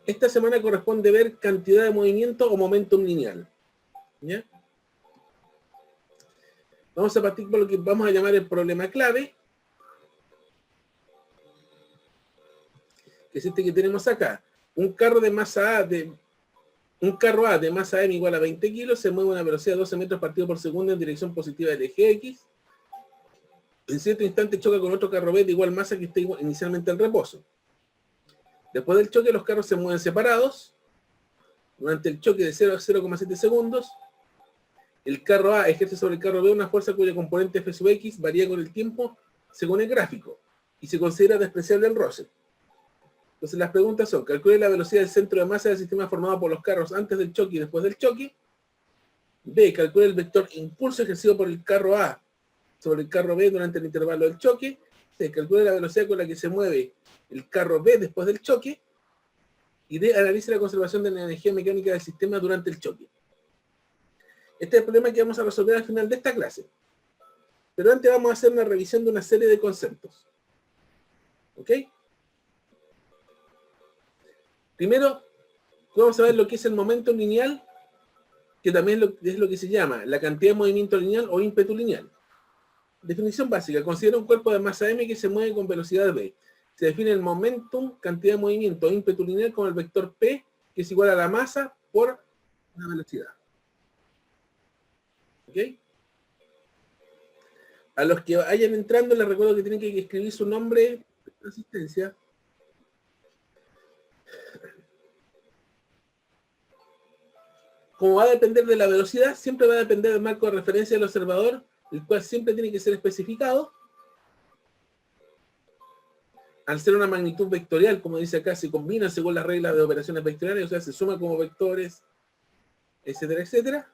Esta semana corresponde ver cantidad de movimiento o momentum lineal. ¿Ya? Vamos a partir por lo que vamos a llamar el problema clave, que es este que tenemos acá. Un carro de masa A un carro A de masa M igual a 20 kilos se mueve a una velocidad de 12 metros partido por segundo en dirección positiva del eje X. En cierto instante choca con otro carro B de igual masa que está inicialmente en reposo. Después del choque los carros se mueven separados. Durante el choque de 0 a 0,7 segundos, el carro A ejerce sobre el carro B una fuerza cuya componente F sub X varía con el tiempo según el gráfico y se considera despreciable el roce. Entonces las preguntas son: calcule la velocidad del centro de masa del sistema formado por los carros antes del choque y después del choque. B, calcule el vector impulso ejercido por el carro A sobre el carro B durante el intervalo del choque. C, calcule la velocidad con la que se mueve el carro B después del choque. Y D, analice la conservación de la energía mecánica del sistema durante el choque. Este es el problema que vamos a resolver al final de esta clase. Pero antes vamos a hacer una revisión de una serie de conceptos. ¿Ok? Primero, vamos a ver lo que es el momento lineal, que también es lo que se llama la cantidad de movimiento lineal o ímpetu lineal. Definición básica: considera un cuerpo de masa m que se mueve con velocidad v. Se define el momentum, cantidad de movimiento o ímpetu lineal con el vector p, que es igual a la masa por la velocidad. ¿Ok? A los que vayan entrando les recuerdo que tienen que escribir su nombre de asistencia. Como va a depender de la velocidad, siempre va a depender del marco de referencia del observador, el cual siempre tiene que ser especificado. Al ser una magnitud vectorial, como dice acá, se combina según las reglas de operaciones vectoriales, o sea, se suma como vectores, etcétera, etcétera.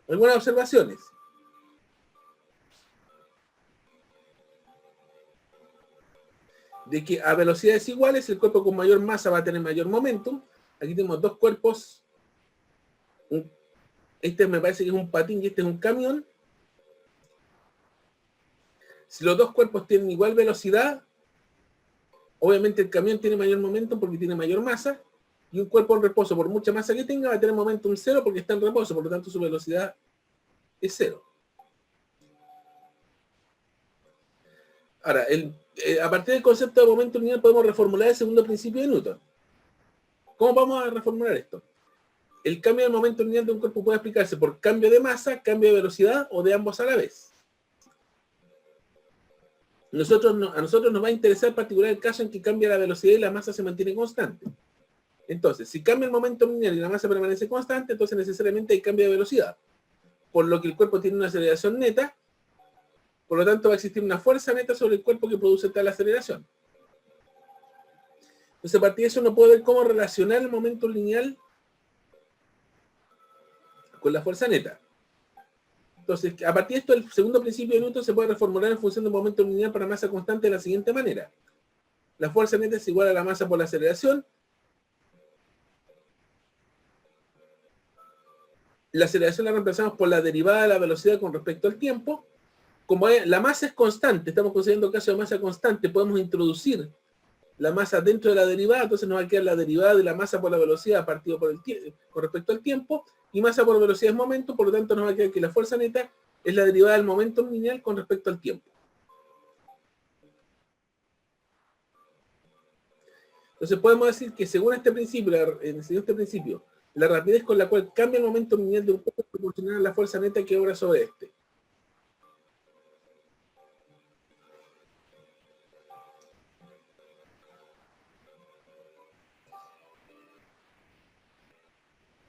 Algunas observaciones. De que a velocidades iguales, el cuerpo con mayor masa va a tener mayor momentum. Aquí tenemos dos cuerpos. Este me parece que es un patín y este es un camión. Si los dos cuerpos tienen igual velocidad, obviamente el camión tiene mayor momentum porque tiene mayor masa, y un cuerpo en reposo, por mucha masa que tenga, va a tener momentum cero porque está en reposo, por lo tanto su velocidad es cero. Ahora, a partir del concepto de momentum lineal podemos reformular el segundo principio de Newton. ¿Cómo vamos a reformular esto? El cambio del momento lineal de un cuerpo puede explicarse por cambio de masa, cambio de velocidad o de ambos a la vez. A nosotros nos va a interesar en particular el caso en que cambia la velocidad y la masa se mantiene constante. Entonces, si cambia el momento lineal y la masa permanece constante, entonces necesariamente hay cambio de velocidad. Por lo que el cuerpo tiene una aceleración neta, por lo tanto va a existir una fuerza neta sobre el cuerpo que produce tal aceleración. Entonces, a partir de eso uno puede ver cómo relacionar el momento lineal con la fuerza neta. Entonces, a partir de esto, el segundo principio de Newton se puede reformular en función del momento lineal para masa constante de la siguiente manera. La fuerza neta es igual a la masa por la aceleración. La aceleración la reemplazamos por la derivada de la velocidad con respecto al tiempo. Como la masa es constante, estamos considerando caso de masa constante, podemos introducir la masa dentro de la derivada, entonces nos va a quedar la derivada de la masa por la velocidad partido por con respecto al tiempo, y masa por velocidad es momento, por lo tanto nos va a quedar que la fuerza neta es la derivada del momento lineal con respecto al tiempo. Entonces podemos decir que según este principio, la rapidez con la cual cambia el momento lineal de un cuerpo es proporcional a la fuerza neta que obra sobre este.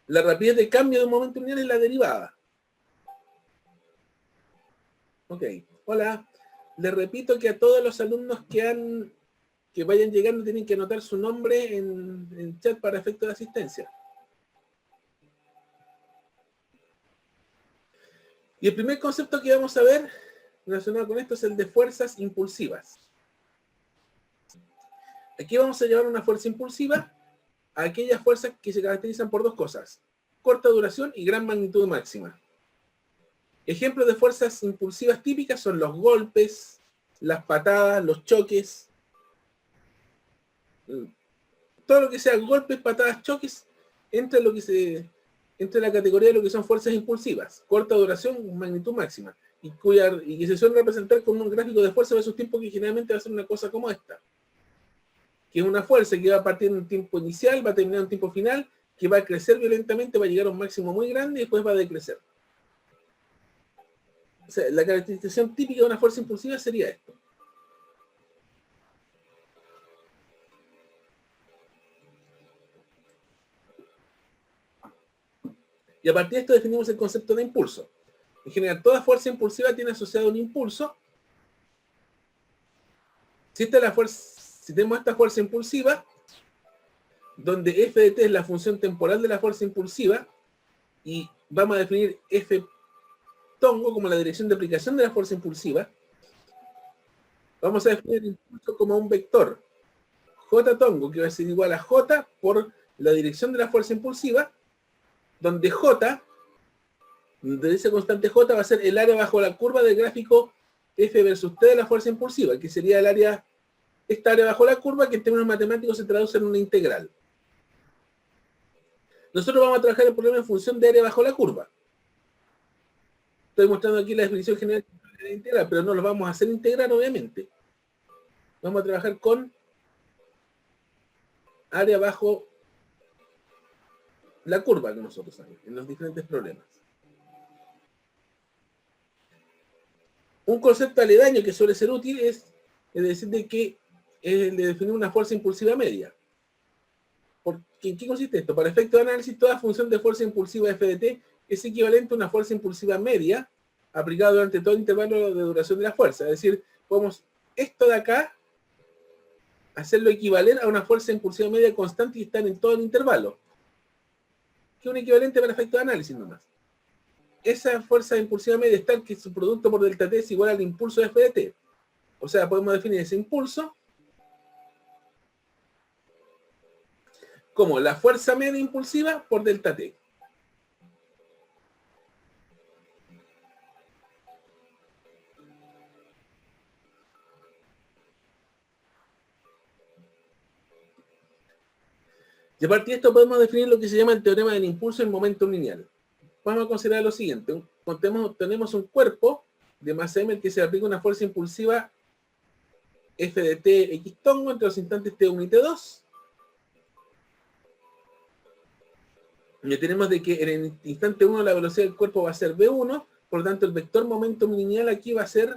La rapidez de cambio de un momento lineal es la derivada. Ok, hola. Les repito que a todos los alumnos que vayan llegando tienen que anotar su nombre en chat para efecto de asistencia. Y el primer concepto que vamos a ver relacionado con esto es el de fuerzas impulsivas. Aquí vamos a llevar una fuerza impulsiva a aquellas fuerzas que se caracterizan por dos cosas: corta duración y gran magnitud máxima. Ejemplos de fuerzas impulsivas típicas son los golpes, las patadas, los choques. todo lo que sea golpes, patadas, choques, entra en lo que entra en la categoría de lo que son fuerzas impulsivas, corta duración, magnitud máxima, y que se suelen representar con un gráfico de fuerza versus tiempo que generalmente va a ser una cosa como esta, que es una fuerza que va a partir en un tiempo inicial, va a terminar en un tiempo final, que va a crecer violentamente, va a llegar a un máximo muy grande y después va a decrecer. O sea, la caracterización típica de una fuerza impulsiva sería esto. Y a partir de esto definimos el concepto de impulso. En general, toda fuerza impulsiva tiene asociado un impulso. Si tenemos esta fuerza impulsiva, donde f de t es la función temporal de la fuerza impulsiva, y vamos a definir f tongo como la dirección de aplicación de la fuerza impulsiva, vamos a definir el impulso como un vector j tongo, que va a ser igual a j por la dirección de la fuerza impulsiva, donde j, de esa constante j, va a ser el área bajo la curva del gráfico f versus t de la fuerza impulsiva, que sería esta área bajo la curva, que en términos matemáticos se traduce en una integral. Nosotros vamos a trabajar el problema en función de área bajo la curva. Estoy mostrando aquí la definición general de la integral, pero no lo vamos a hacer integral, obviamente. Vamos a trabajar con área bajo la curva que nosotros sabemos en los diferentes problemas. Un concepto aledaño que suele ser útil es decir de que es el de definir una fuerza impulsiva media. ¿En qué consiste esto? Para efecto de análisis, toda función de fuerza impulsiva f de t es equivalente a una fuerza impulsiva media aplicada durante todo el intervalo de duración de la fuerza. Es decir, podemos esto de acá hacerlo equivaler a una fuerza impulsiva media constante y estar en todo el intervalo. Que es un equivalente para efecto de análisis nomás. Esa fuerza impulsiva media es tal que su producto por delta t es igual al impulso de f de t. O sea, podemos definir ese impulso como la fuerza media impulsiva por delta t. Y a partir de esto podemos definir lo que se llama el teorema del impulso en momento lineal. Vamos a considerar lo siguiente. Tenemos un cuerpo de masa m que se aplica una fuerza impulsiva f de t x tongo entre los instantes t1 y t2. Ya tenemos de que en el instante 1 la velocidad del cuerpo va a ser v1, por lo tanto el vector momentum lineal aquí va a ser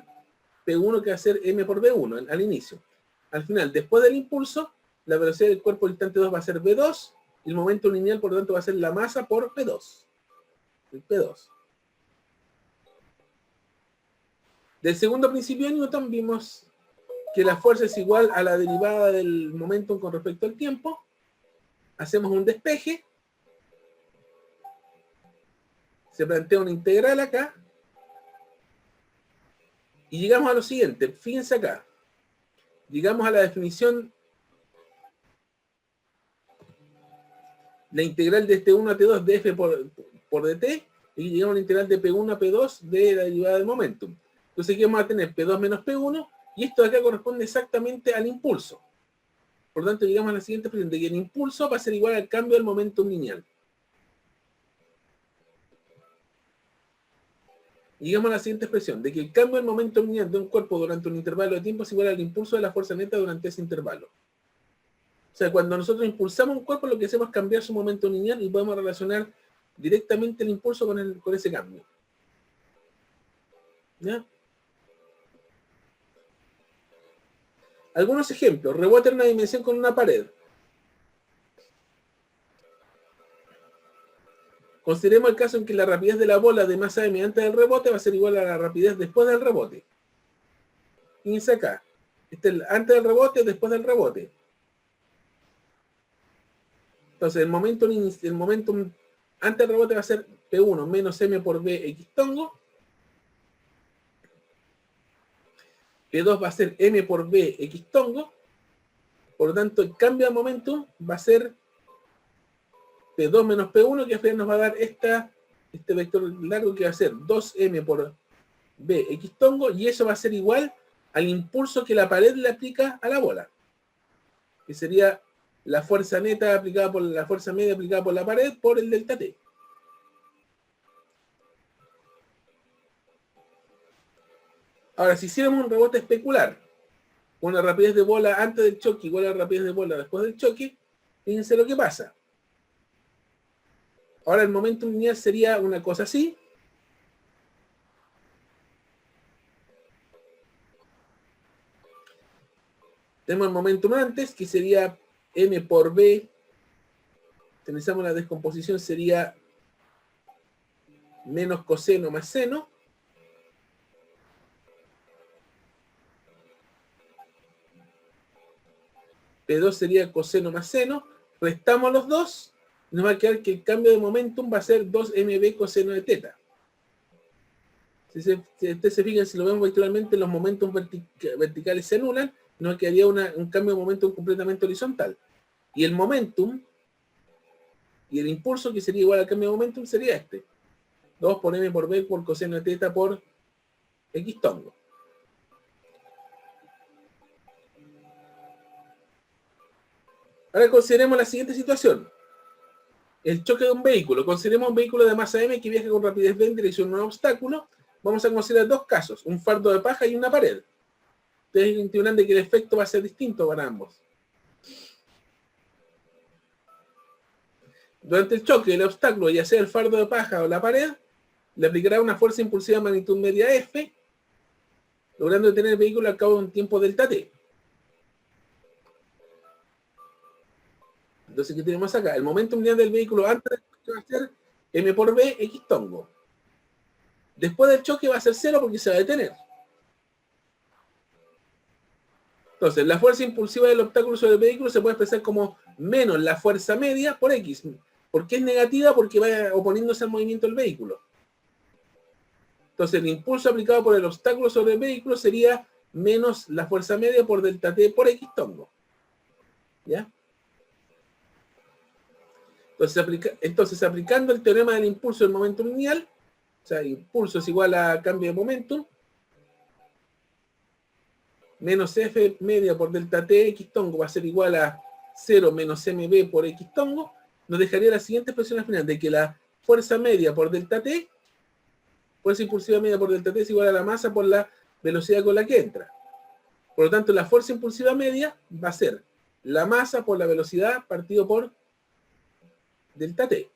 p1, que va a ser m por v1 al inicio. Al final, después del impulso, la velocidad del cuerpo al instante 2 va a ser v2, y el momento lineal, por lo tanto, va a ser la masa por p2. El p2. Del segundo principio de Newton vimos que la fuerza es igual a la derivada del momentum con respecto al tiempo. Hacemos un despeje. Se plantea una integral acá. Y llegamos a lo siguiente. Fíjense acá. Llegamos a la definición. La integral de este 1 a t2 de f por dt. Y llegamos a la integral de p1 a p2 de la derivada del momentum. Entonces aquí vamos a tener p2 menos p1. Y esto de acá corresponde exactamente al impulso. Por lo tanto, llegamos a la siguiente expresión de que el impulso va a ser igual al cambio del momentum lineal. Y llegamos a la siguiente expresión, de que el cambio del momento lineal de un cuerpo durante un intervalo de tiempo es igual al impulso de la fuerza neta durante ese intervalo. O sea, cuando nosotros impulsamos un cuerpo, lo que hacemos es cambiar su momento lineal y podemos relacionar directamente el impulso con ese cambio. ¿Ya? Algunos ejemplos. Rebote en una dimensión con una pared. Consideremos el caso en que la rapidez de la bola de masa m antes del rebote va a ser igual a la rapidez después del rebote. Fíjense acá. Antes del rebote, después del rebote. Entonces, el momentum antes del rebote va a ser P1 menos m por b x tongo. P2 va a ser m por b x tongo. Por lo tanto, el cambio de momentum va a ser P2 menos P1, que al final nos va a dar este vector largo que va a ser 2m por b x tongo, y eso va a ser igual al impulso que la pared le aplica a la bola, que sería la fuerza neta aplicada por la fuerza media aplicada por la pared por el delta T. Ahora, si hiciéramos un rebote especular, con una rapidez de bola antes del choque igual a la rapidez de bola después del choque, fíjense lo que pasa. Ahora el momentum lineal sería una cosa así. Tenemos el momentum antes, que sería m por b. Utilizamos la descomposición, sería menos coseno más seno. P2 sería coseno más seno. Restamos los dos. Nos va a quedar que el cambio de momentum va a ser 2mb coseno de teta. Si ustedes se fijan, si lo vemos vectorialmente, los momentum verticales se anulan, nos quedaría un cambio de momentum completamente horizontal. Y el momentum, y el impulso que sería igual al cambio de momentum, sería este. 2 por m por b por coseno de teta por x tongo. Ahora consideremos la siguiente situación. El choque de un vehículo. Consideremos un vehículo de masa m que viaja con rapidez v en dirección a un obstáculo. Vamos a considerar dos casos, un fardo de paja y una pared. Ustedes entiendan de que el efecto va a ser distinto para ambos. Durante el choque, el obstáculo, ya sea el fardo de paja o la pared, le aplicará una fuerza impulsiva de magnitud media F, logrando detener el vehículo al cabo de un tiempo delta T. Entonces, ¿qué tenemos acá? El momento lineal del vehículo antes del choque va a ser m por b, x tongo. Después del choque va a ser 0 porque se va a detener. Entonces, la fuerza impulsiva del obstáculo sobre el vehículo se puede expresar como menos la fuerza media por x. ¿Por qué es negativa? Porque va oponiéndose al movimiento del vehículo. Entonces, el impulso aplicado por el obstáculo sobre el vehículo sería menos la fuerza media por delta t por x tongo. ¿Ya? Entonces, aplicando el teorema del impulso del momento lineal, o sea, impulso es igual a cambio de momentum, menos f media por delta t x tongo va a ser igual a 0 menos mb por x tongo, nos dejaría la siguiente expresión al final, de que la fuerza media por delta t, fuerza impulsiva media por delta t es igual a la masa por la velocidad con la que entra. Por lo tanto, la fuerza impulsiva media va a ser la masa por la velocidad partido por delta t.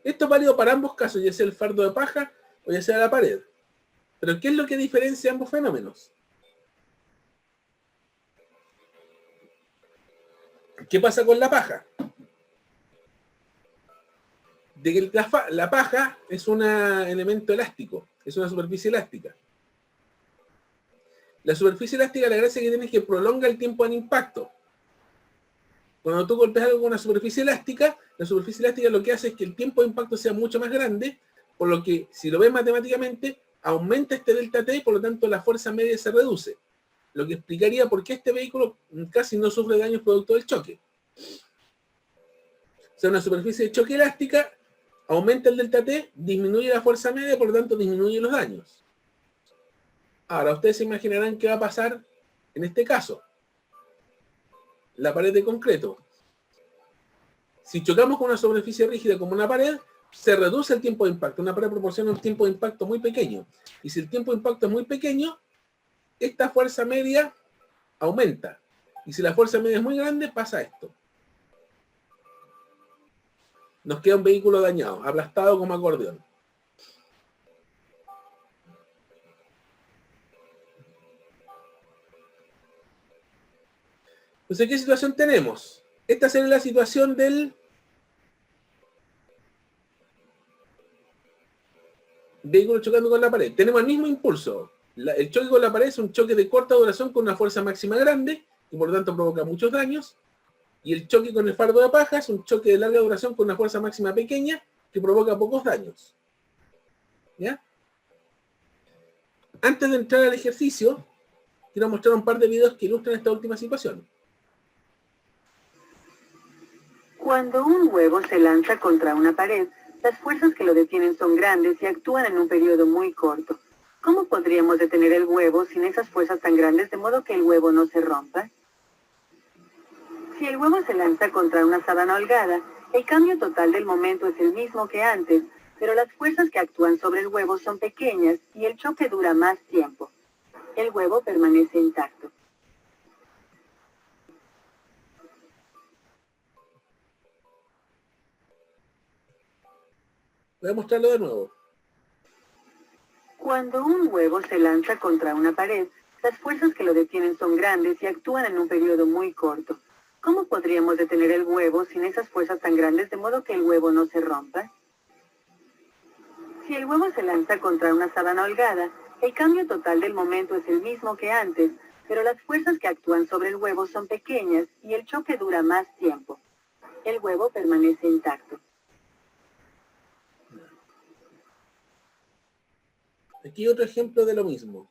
Esto es válido para ambos casos, ya sea el fardo de paja o ya sea la pared. Pero ¿qué es lo que diferencia ambos fenómenos? ¿Qué pasa con la paja? De que la paja es un elemento elástico, es una superficie elástica. La superficie elástica, la gracia que tiene es que prolonga el tiempo en impacto. Cuando tú golpeas algo con una superficie elástica, la superficie elástica lo que hace es que el tiempo de impacto sea mucho más grande, por lo que, si lo ves matemáticamente, aumenta este delta t y por lo tanto la fuerza media se reduce. Lo que explicaría por qué este vehículo casi no sufre daños producto del choque. O sea, una superficie de choque elástica aumenta el delta t, disminuye la fuerza media, por lo tanto disminuye los daños. Ahora, ustedes se imaginarán qué va a pasar en este caso. La pared de concreto. Si chocamos con una superficie rígida como una pared, se reduce el tiempo de impacto. Una pared proporciona un tiempo de impacto muy pequeño. Y si el tiempo de impacto es muy pequeño, esta fuerza media aumenta. Y si la fuerza media es muy grande, pasa esto. Nos queda un vehículo dañado, aplastado como acordeón. Entonces, ¿qué situación tenemos? Esta sería la situación del vehículo chocando con la pared. Tenemos el mismo impulso. El choque con la pared es un choque de corta duración con una fuerza máxima grande y por lo tanto provoca muchos daños. Y el choque con el fardo de paja es un choque de larga duración con una fuerza máxima pequeña que provoca pocos daños. ¿Ya? Antes de entrar al ejercicio, quiero mostrar un par de videos que ilustran esta última situación. Cuando un huevo se lanza contra una pared, las fuerzas que lo detienen son grandes y actúan en un periodo muy corto. ¿Cómo podríamos detener el huevo sin esas fuerzas tan grandes de modo que el huevo no se rompa? Si el huevo se lanza contra una sábana holgada, el cambio total del momento es el mismo que antes, pero las fuerzas que actúan sobre el huevo son pequeñas y el choque dura más tiempo. El huevo permanece intacto. Voy a mostrarlo de nuevo. Cuando un huevo se lanza contra una pared, las fuerzas que lo detienen son grandes y actúan en un periodo muy corto. ¿Cómo podríamos detener el huevo sin esas fuerzas tan grandes de modo que el huevo no se rompa? Si el huevo se lanza contra una sábana holgada, el cambio total del momento es el mismo que antes, pero las fuerzas que actúan sobre el huevo son pequeñas y el choque dura más tiempo. El huevo permanece intacto. Aquí otro ejemplo de lo mismo.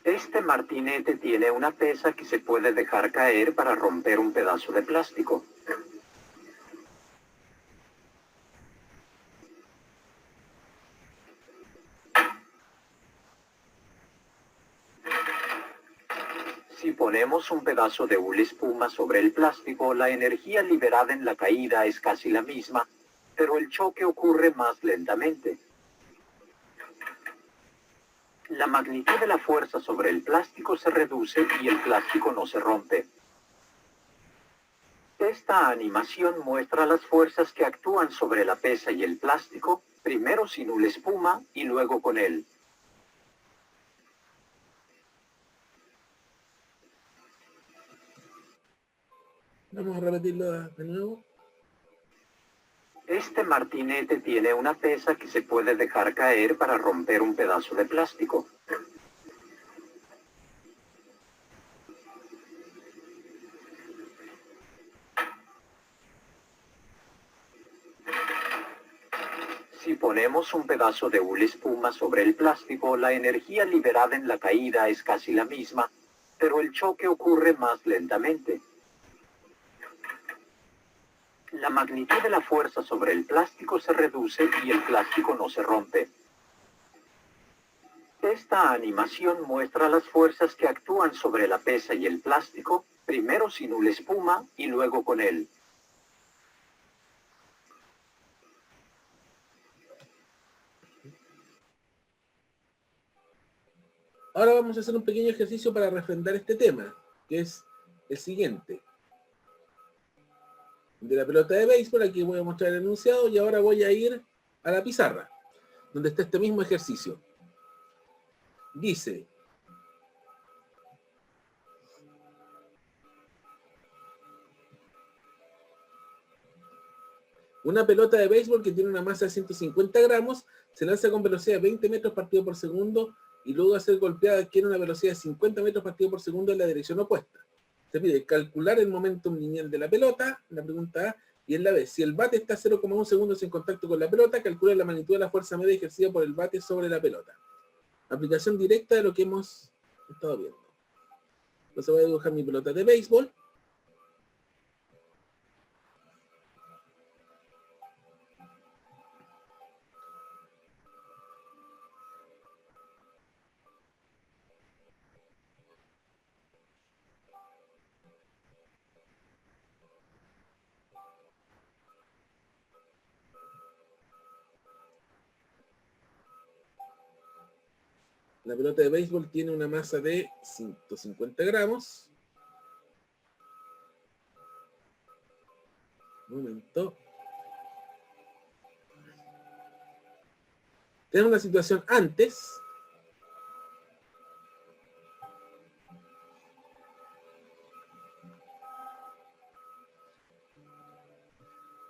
Este martinete tiene una pesa que se puede dejar caer para romper un pedazo de plástico. Si ponemos un pedazo de hule espuma sobre el plástico, la energía liberada en la caída es casi la misma, pero el choque ocurre más lentamente. La magnitud de la fuerza sobre el plástico se reduce y el plástico no se rompe. Esta animación muestra las fuerzas que actúan sobre la pesa y el plástico, primero sin hule espuma y luego con él. Vamos a repetirlo de nuevo. Este martinete tiene una pesa que se puede dejar caer para romper un pedazo de plástico. Si ponemos un pedazo de hule espuma sobre el plástico, la energía liberada en la caída es casi la misma, pero el choque ocurre más lentamente. La magnitud de la fuerza sobre el plástico se reduce y el plástico no se rompe. Esta animación muestra las fuerzas que actúan sobre la pesa y el plástico, primero sin hule espuma y luego con él. Ahora vamos a hacer un pequeño ejercicio para refrendar este tema, que es el siguiente. De la pelota de béisbol, aquí voy a mostrar el enunciado y ahora voy a ir a la pizarra, donde está este mismo ejercicio. Dice, una pelota de béisbol que tiene una masa de 150 gramos se lanza con velocidad de 20 metros partido por segundo y luego de ser golpeada adquiere una velocidad de 50 metros partido por segundo en la dirección opuesta. Se pide calcular el momentum lineal de la pelota, en la pregunta A, y en la B, si el bate está a 0,1 segundos en contacto con la pelota, calcula la magnitud de la fuerza media ejercida por el bate sobre la pelota. Aplicación directa de lo que hemos estado viendo. Entonces voy a dibujar mi pelota de béisbol. La pelota de béisbol tiene una masa de 150 gramos. Un momento. Tenemos una situación antes.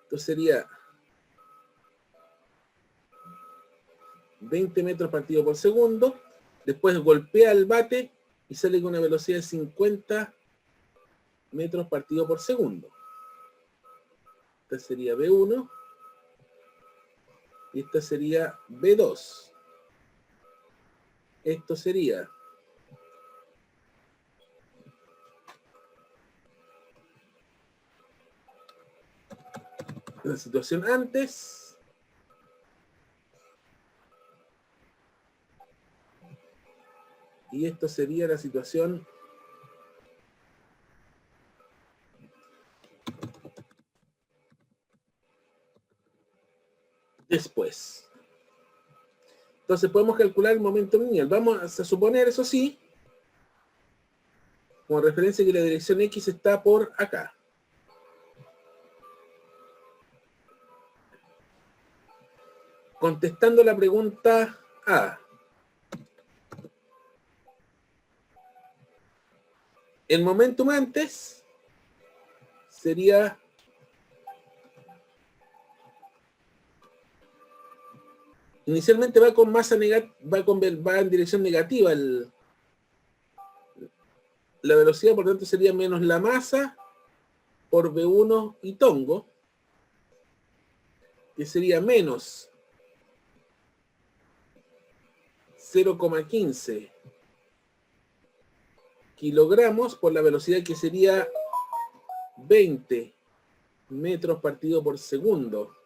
Esto sería 20 metros partido por segundo. Después golpea el bate y sale con una velocidad de 50 metros partido por segundo. Esta sería B1 y esta sería B2. Esto sería la situación antes y esto sería la situación después. Entonces podemos calcular el momento lineal. Vamos a suponer, eso sí, como referencia, que la dirección X está por acá. Contestando la pregunta A. El momentum antes sería inicialmente va con masa negativa, va en dirección negativa la velocidad, por tanto sería menos la masa por V1 y tongo, que sería menos 0,15 kilogramos por la velocidad, que sería 20 metros partido por segundo.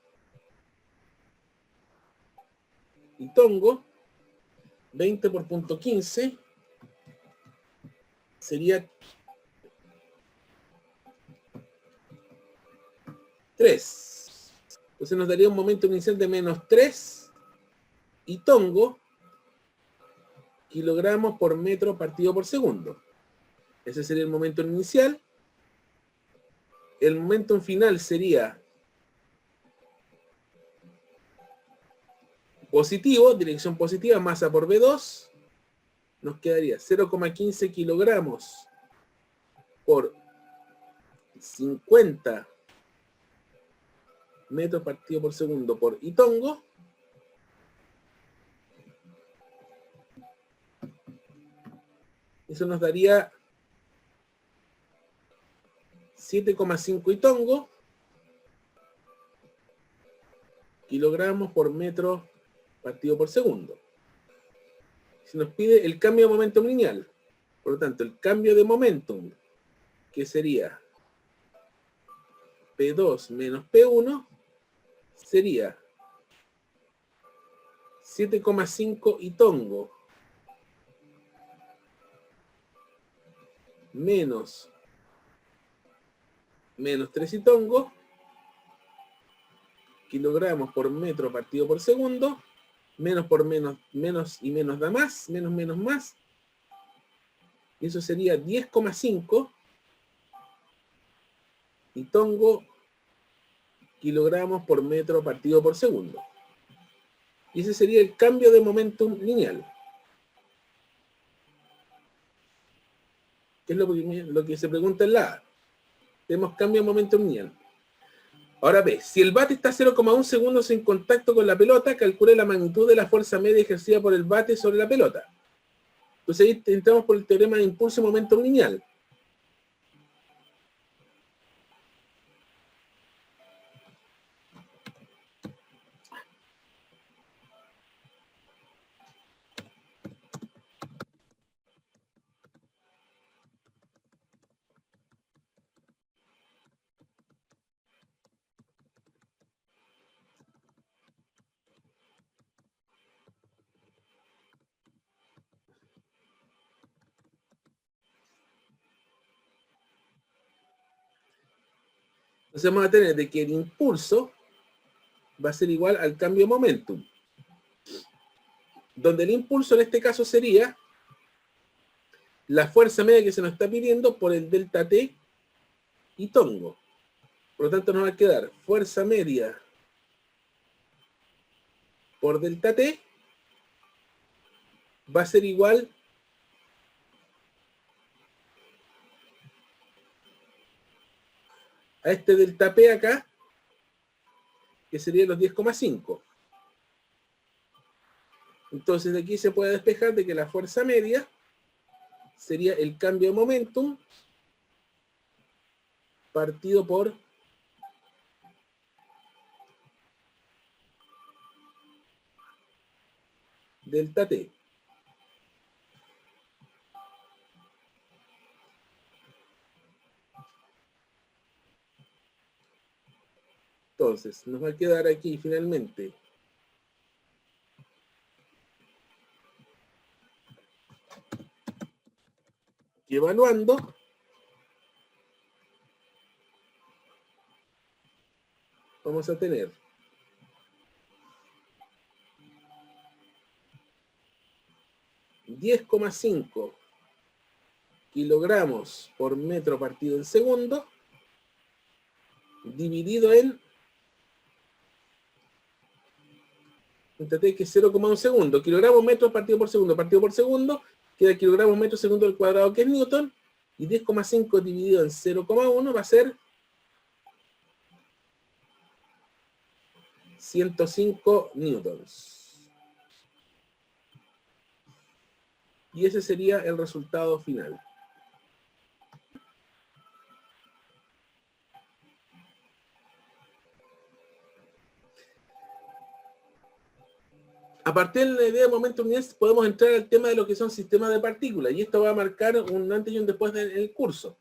Y tongo, 20 por punto 15, sería 3. Entonces nos daría un momento inicial de menos 3 y tongo kilogramos por metro partido por segundo. Ese sería el momento inicial. El momento final sería positivo, dirección positiva, masa por V2. Nos quedaría 0,15 kilogramos por 50 metros partido por segundo por y tongo. Eso nos daría 7,5 y tongo kilogramos por metro partido por segundo. Se nos pide el cambio de momentum lineal. Por lo tanto, el cambio de momentum, que sería P2 menos P1, sería 7,5 y tongo menos 3 y tongo kilogramos por metro partido por segundo, menos por menos, menos y menos da más, menos menos más, y eso sería 10,5 y tongo kilogramos por metro partido por segundo. Y ese sería el cambio de momentum lineal. ¿Qué es lo que se pregunta en la A? Tenemos cambio de momentum lineal. Ahora B, si el bate está 0,1 segundos en contacto con la pelota, calcule la magnitud de la fuerza media ejercida por el bate sobre la pelota. Entonces ahí entramos por el teorema de impulso y momentum lineal. Entonces vamos a tener de que el impulso va a ser igual al cambio de momentum. Donde el impulso en este caso sería la fuerza media que se nos está pidiendo por el delta T y tongo. Por lo tanto nos va a quedar fuerza media por delta T va a ser igual a este delta P acá, que sería los 10,5. Entonces de aquí se puede despejar de que la fuerza media sería el cambio de momentum partido por delta T. Entonces, nos va a quedar aquí finalmente que evaluando vamos a tener 10,5 kilogramos por metro partido en segundo, dividido en, fíjate que es 0,1 segundo, kilogramos metros partido por segundo, queda kilogramos metro segundo al cuadrado, que es Newton, y 10,5 dividido en 0,1 va a ser 105 newtons. Y ese sería el resultado final. A partir de la idea de momento unidades podemos entrar al tema de lo que son sistemas de partículas, y esto va a marcar un antes y un después del curso.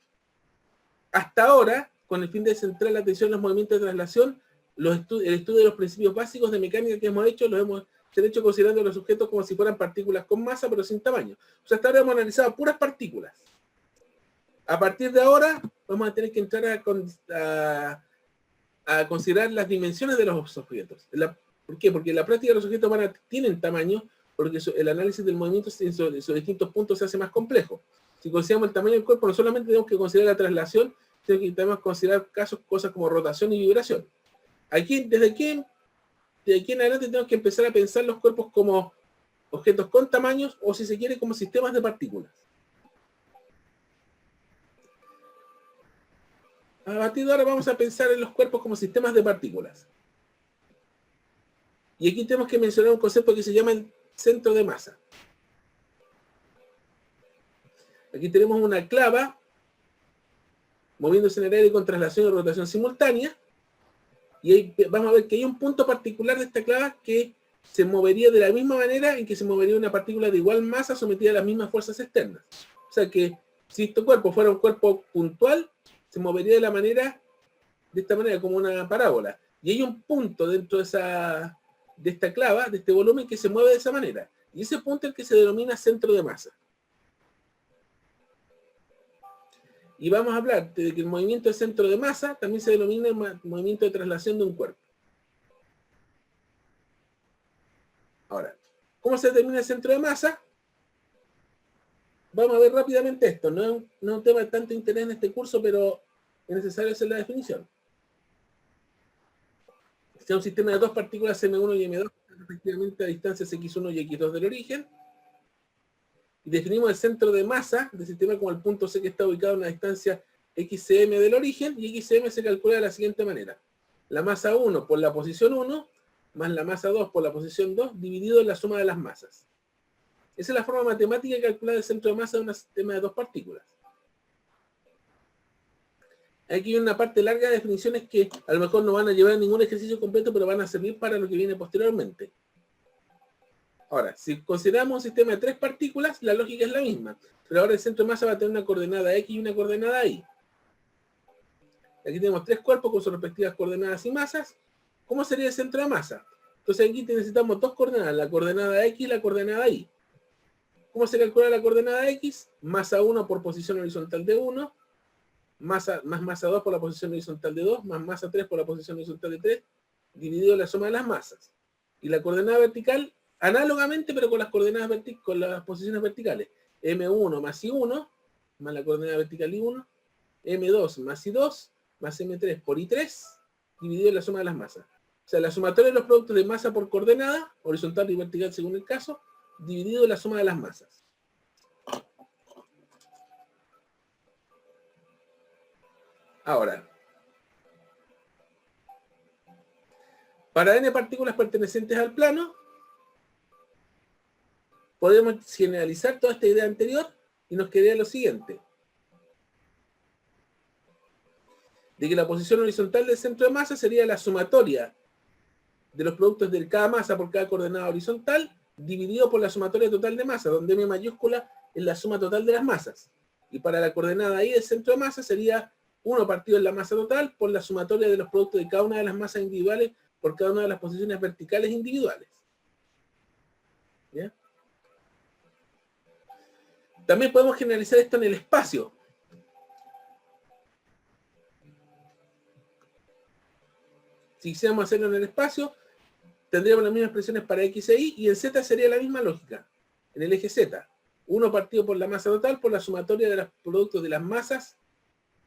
Hasta ahora, con el fin de centrar la atención en los movimientos de traslación, el estudio de los principios básicos de mecánica que hemos hecho, los hemos hecho considerando a los objetos como si fueran partículas con masa, pero sin tamaño. O sea, hasta ahora hemos analizado puras partículas. A partir de ahora, vamos a tener que entrar a considerar las dimensiones de los objetos. ¿Por qué? Porque en la práctica los objetos tienen tamaño, porque el análisis del movimiento en sus distintos puntos se hace más complejo. Si consideramos el tamaño del cuerpo, no solamente tenemos que considerar la traslación, sino que tenemos que considerar cosas como rotación y vibración. Desde aquí en adelante tenemos que empezar a pensar los cuerpos como objetos con tamaños, o si se quiere, como sistemas de partículas. A partir de ahora vamos a pensar en los cuerpos como sistemas de partículas. Y aquí tenemos que mencionar un concepto que se llama el centro de masa. Aquí tenemos una clava moviéndose en el aire con traslación y rotación simultánea. Y ahí vamos a ver que hay un punto particular de esta clava que se movería de la misma manera en que se movería una partícula de igual masa sometida a las mismas fuerzas externas. O sea que si este cuerpo fuera un cuerpo puntual, se movería de esta manera, como una parábola. Y hay un punto dentro de esta clava, de este volumen, que se mueve de esa manera. Y ese punto es el que se denomina centro de masa. Y vamos a hablar de que el movimiento de centro de masa también se denomina movimiento de traslación de un cuerpo. Ahora, ¿cómo se determina el centro de masa? Vamos a ver rápidamente esto. No es un tema de tanto interés en este curso, pero es necesario hacer la definición. Sea un sistema de dos partículas M1 y M2, respectivamente a distancias X1 y X2 del origen. Y definimos el centro de masa del sistema como el punto C que está ubicado en una distancia XCM del origen, y XCM se calcula de la siguiente manera. La masa 1 por la posición 1, más la masa 2 por la posición 2, dividido en la suma de las masas. Esa es la forma matemática de calcular el centro de masa de un sistema de dos partículas. Aquí hay una parte larga de definiciones que a lo mejor no van a llevar ningún ejercicio completo, pero van a servir para lo que viene posteriormente. Ahora, si consideramos un sistema de tres partículas, la lógica es la misma. Pero ahora el centro de masa va a tener una coordenada X y una coordenada Y. Aquí tenemos tres cuerpos con sus respectivas coordenadas y masas. ¿Cómo sería el centro de masa? Entonces aquí necesitamos dos coordenadas, la coordenada X y la coordenada Y. ¿Cómo se calcula la coordenada X? Masa 1 por posición horizontal de 1, más masa 2 por la posición horizontal de 2, más masa 3 por la posición horizontal de 3, dividido la suma de las masas. Y la coordenada vertical, análogamente, pero con las coordenadas con las posiciones verticales. M1 más I1, más la coordenada vertical I1, M2 más I2, más M3 por I3, dividido la suma de las masas. O sea, la sumatoria de los productos de masa por coordenada, horizontal y vertical según el caso, dividido la suma de las masas. Ahora, para n partículas pertenecientes al plano, podemos generalizar toda esta idea anterior y nos quedaría lo siguiente. De que la posición horizontal del centro de masa sería la sumatoria de los productos de cada masa por cada coordenada horizontal, dividido por la sumatoria total de masa, donde M mayúscula es la suma total de las masas. Y para la coordenada Y del centro de masa sería 1 partido en la masa total por la sumatoria de los productos de cada una de las masas individuales por cada una de las posiciones verticales individuales. ¿Ya? También podemos generalizar esto en el espacio. Si quisiéramos hacerlo en el espacio, tendríamos las mismas expresiones para X e Y, y en Z sería la misma lógica, en el eje Z. 1 partido por la masa total por la sumatoria de los productos de las masas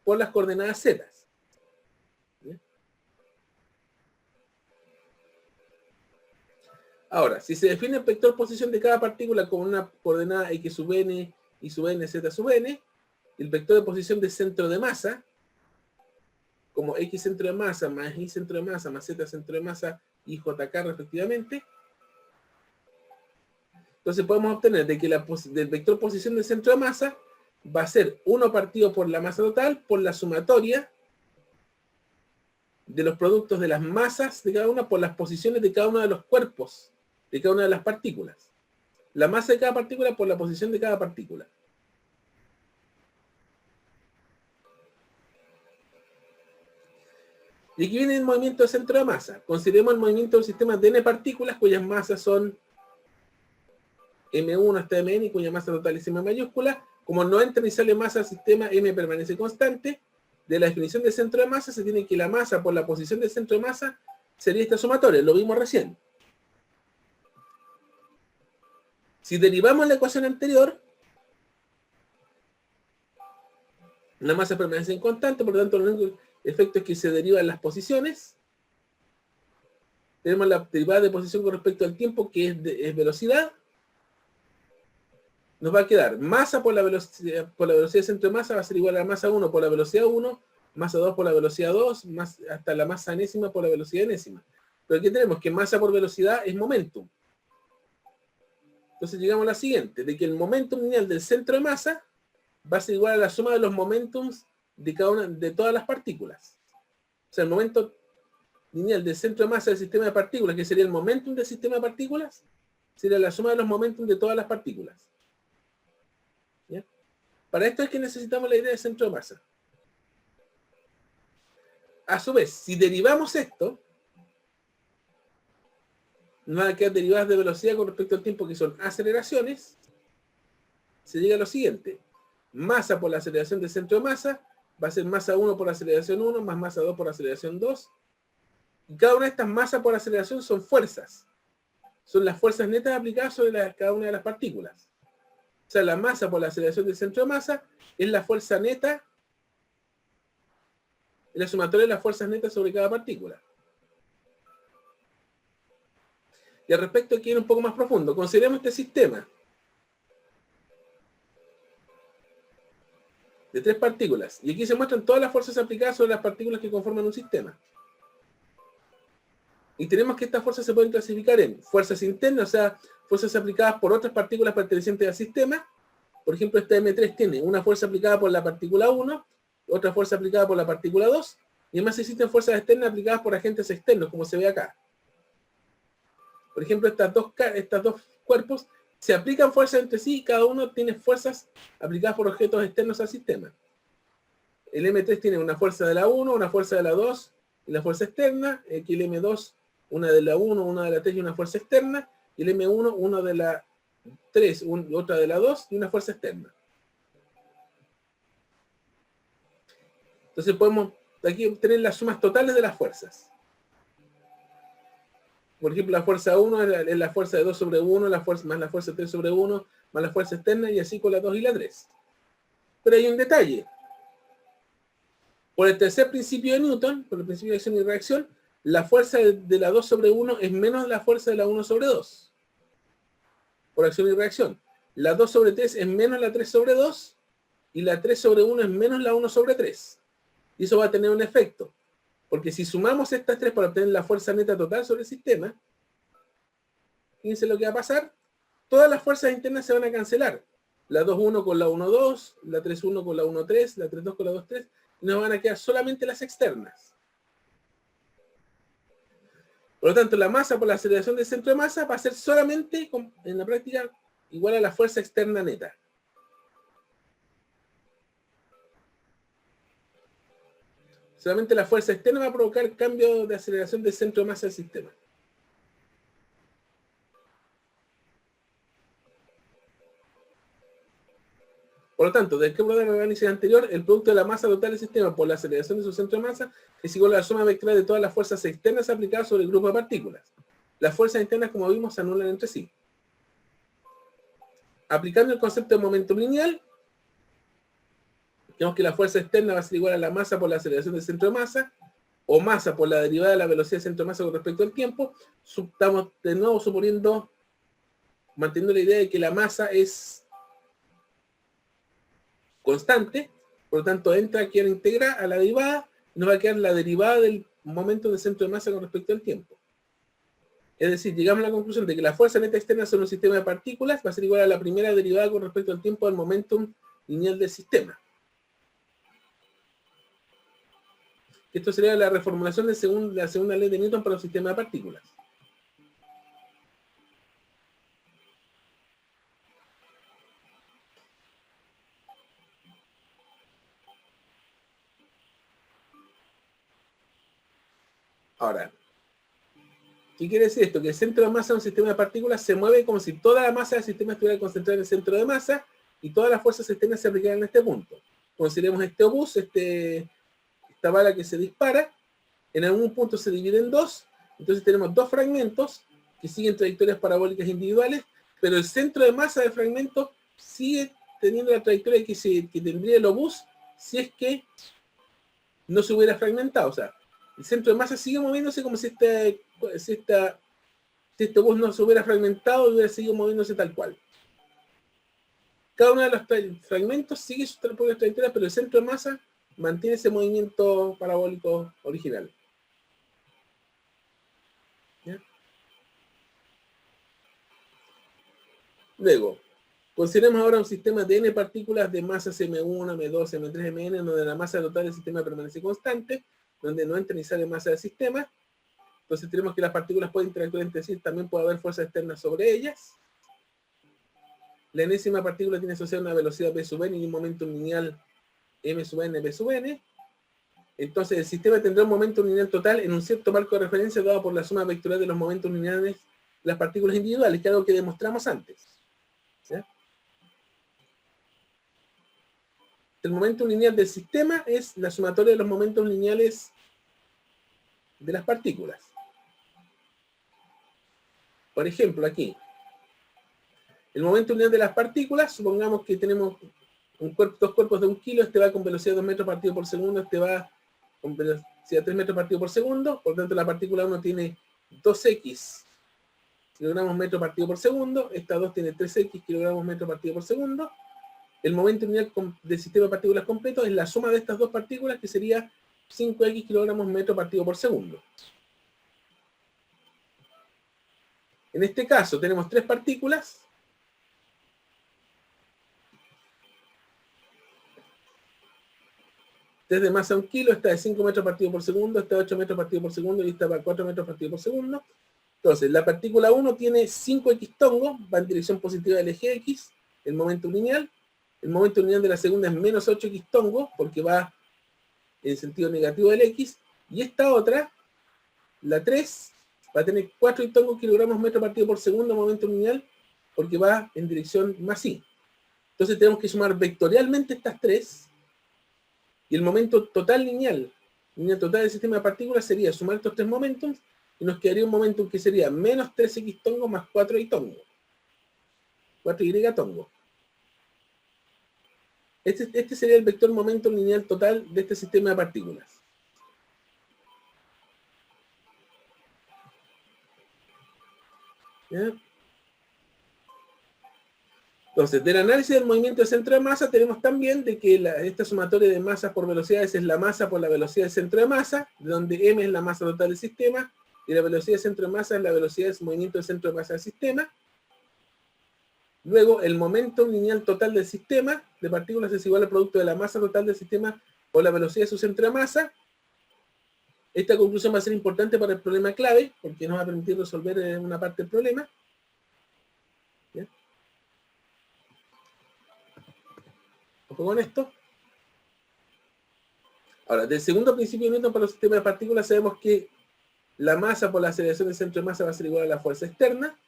por las coordenadas z. ¿Bien? Ahora, si se define el vector posición de cada partícula como una coordenada x sub n, y sub n, z sub n, el vector de posición de centro de masa, como x centro de masa más y centro de masa más z centro de masa y jk respectivamente, entonces podemos obtener de que del vector posición de centro de masa va a ser 1 partido por la masa total por la sumatoria de los productos de las masas de cada una por las posiciones de cada uno de los cuerpos de cada una de las partículas. La masa de cada partícula por la posición de cada partícula. Y aquí viene el movimiento de centro de masa. Consideremos el movimiento de un sistema de n partículas cuyas masas son m1 hasta mn y cuya masa total es m mayúscula. Como no entra ni sale masa al sistema, m permanece constante. De la definición de centro de masa se tiene que la masa por la posición del centro de masa sería esta sumatoria, lo vimos recién. Si derivamos la ecuación anterior, la masa permanece constante, por lo tanto el único efecto es que se derivan las posiciones. Tenemos la derivada de posición con respecto al tiempo, que es velocidad. Nos va a quedar masa por la velocidad de centro de masa va a ser igual a la masa 1 por la velocidad 1, masa 2 por la velocidad 2, hasta la masa enésima por la velocidad enésima. Pero aquí tenemos que masa por velocidad es momentum. Entonces llegamos a la siguiente, de que el momentum lineal del centro de masa va a ser igual a la suma de los momentums de cada una de todas las partículas. O sea, el momento lineal del centro de masa del sistema de partículas, que sería el momentum del sistema de partículas, sería la suma de los momentums de todas las partículas. ¿Ya? Para esto es que necesitamos la idea de centro de masa. A su vez, si derivamos esto, nos van a quedar derivadas de velocidad con respecto al tiempo, que son aceleraciones. Se llega a lo siguiente. Masa por la aceleración del centro de masa va a ser masa 1 por aceleración 1 más masa 2 por aceleración 2. Y cada una de estas masas por aceleración son fuerzas. Son las fuerzas netas aplicadas sobre cada una de las partículas. O sea, la masa por la aceleración del centro de masa es la fuerza neta, es la sumatoria de las fuerzas netas sobre cada partícula. Y al respecto aquí en un poco más profundo, consideremos este sistema de 3 partículas. Y aquí se muestran todas las fuerzas aplicadas sobre las partículas que conforman un sistema. Y tenemos que estas fuerzas se pueden clasificar en fuerzas internas, o sea, fuerzas aplicadas por otras partículas pertenecientes al sistema. Por ejemplo, esta M3 tiene una fuerza aplicada por la partícula 1, otra fuerza aplicada por la partícula 2, y además existen fuerzas externas aplicadas por agentes externos, como se ve acá. Por ejemplo, estos dos cuerpos se aplican fuerzas entre sí y cada uno tiene fuerzas aplicadas por objetos externos al sistema. El M3 tiene una fuerza de la 1, una fuerza de la 2 y la fuerza externa. Aquí el M2, una de la 1, una de la 3 y una fuerza externa. Y el M1, una de la 3, otra de la 2 y una fuerza externa. Entonces podemos aquí obtener las sumas totales de las fuerzas. Por ejemplo, la fuerza 1 es la fuerza de 2 sobre 1, más la fuerza 3 sobre 1, más la fuerza externa, y así con la 2 y la 3. Pero hay un detalle. Por el tercer principio de Newton, por el principio de acción y reacción, la fuerza de la 2 sobre 1 es menos la fuerza de la 1 sobre 2. Por acción y reacción. La 2 sobre 3 es menos la 3 sobre 2, y la 3 sobre 1 es menos la 1 sobre 3. Y eso va a tener un efecto. Porque si sumamos estas tres para obtener la fuerza neta total sobre el sistema, fíjense lo que va a pasar. Todas las fuerzas internas se van a cancelar. La 2,1 con la 1,2, la 3,1 con la 1,3, la 3,2 con la 2,3, y nos van a quedar solamente las externas. Por lo tanto, la masa por la aceleración del centro de masa va a ser solamente, en la práctica, igual a la fuerza externa neta. Solamente la fuerza externa va a provocar cambio de aceleración del centro de masa del sistema. Por lo tanto, del cálculo del análisis anterior, el producto de la masa total del sistema por la aceleración de su centro de masa es igual a la suma vectorial de todas las fuerzas externas aplicadas sobre el grupo de partículas. Las fuerzas internas, como vimos, se anulan entre sí. aplicando el concepto de momentum lineal, tenemos que la fuerza externa va a ser igual a la masa por la aceleración del centro de masa, o masa por la derivada de la velocidad del centro de masa con respecto al tiempo. Estamos de nuevo suponiendo, manteniendo la idea de que la masa es constante, por lo tanto entra aquí a la integral, a la derivada, y nos va a quedar la derivada del momento del centro de masa con respecto al tiempo. Es decir, llegamos a la conclusión de que la fuerza neta externa sobre un sistema de partículas va a ser igual a la primera derivada con respecto al tiempo del momentum lineal del sistema. Esto sería la reformulación de la segunda ley de Newton para un sistema de partículas. Ahora, ¿qué quiere decir esto? Que el centro de masa de un sistema de partículas se mueve como si toda la masa del sistema estuviera concentrada en el centro de masa y todas las fuerzas externas se aplicaran en este punto. Consideremos este obús, esta bala que se dispara, en algún punto se divide en dos, entonces tenemos dos fragmentos que siguen trayectorias parabólicas individuales, pero el centro de masa del fragmento sigue teniendo la trayectoria que tendría el obús si es que no se hubiera fragmentado. O sea, el centro de masa sigue moviéndose como si este obús no se hubiera fragmentado y hubiera seguido moviéndose tal cual. Cada uno de los fragmentos sigue su propia trayectoria, pero el centro de masa mantiene ese movimiento parabólico original. ¿Ya? Luego, consideremos ahora un sistema de n partículas de masas m1, m2, m3, mn, donde la masa total del sistema permanece constante, donde no entra ni sale masa del sistema. Entonces tenemos que las partículas pueden interactuar entre sí, también puede haber fuerzas externas sobre ellas. La enésima partícula tiene asociada una velocidad v sub n y un momento lineal m sub n, v sub n. Entonces el sistema tendrá un momento lineal total en un cierto marco de referencia dado por la suma vectorial de los momentos lineales de las partículas individuales, que es algo que demostramos antes. ¿Ya? El momento lineal del sistema es la sumatoria de los momentos lineales de las partículas. Por ejemplo, aquí, el momento lineal de las partículas, supongamos que tenemos dos cuerpos de 1 kilo, este va con velocidad de 2 metros partido por segundo, este va con velocidad de 3 metros partido por segundo, por lo tanto la partícula 1 tiene 2x kilogramos metro partido por segundo, esta 2 tiene 3x kilogramos metro partido por segundo. El momento lineal del sistema de partículas completo es la suma de estas dos partículas, que sería 5x kilogramos metro partido por segundo. En este caso tenemos tres partículas. Esta es de masa 1 kilo, esta de 5 metros partido por segundo, esta de 8 metros partido por segundo y esta va a 4 metros partido por segundo. Entonces, la partícula 1 tiene 5x tongos, va en dirección positiva del eje X, el momento lineal. El momento lineal de la segunda es menos 8x tongos, porque va en sentido negativo del X. Y esta otra, la 3, va a tener 4 tongos kilogramos metro partido por segundo, momento lineal, porque va en dirección más y. Entonces tenemos que sumar vectorialmente estas tres, y el momento total lineal total del sistema de partículas sería sumar estos tres momentos, y nos quedaría un momentum que sería menos 3x tongo más 4y tongo. 4y tongo. Este sería el vector momentum lineal total de este sistema de partículas. ¿Ya? Entonces, del análisis del movimiento de centro de masa, tenemos también de que esta sumatoria de masas por velocidades es la masa por la velocidad del centro de masa, donde m es la masa total del sistema, y la velocidad del centro de masa es la velocidad del movimiento del centro de masa del sistema. Luego, el momento lineal total del sistema de partículas es igual al producto de la masa total del sistema por la velocidad de su centro de masa. Esta conclusión va a ser importante para el problema clave, porque nos va a permitir resolver una parte del problema. ¿Bien? Ojo con esto. Ahora, del segundo principio de Newton para los sistemas de partículas, sabemos que la masa por la aceleración del centro de masa va a ser igual a la fuerza externa.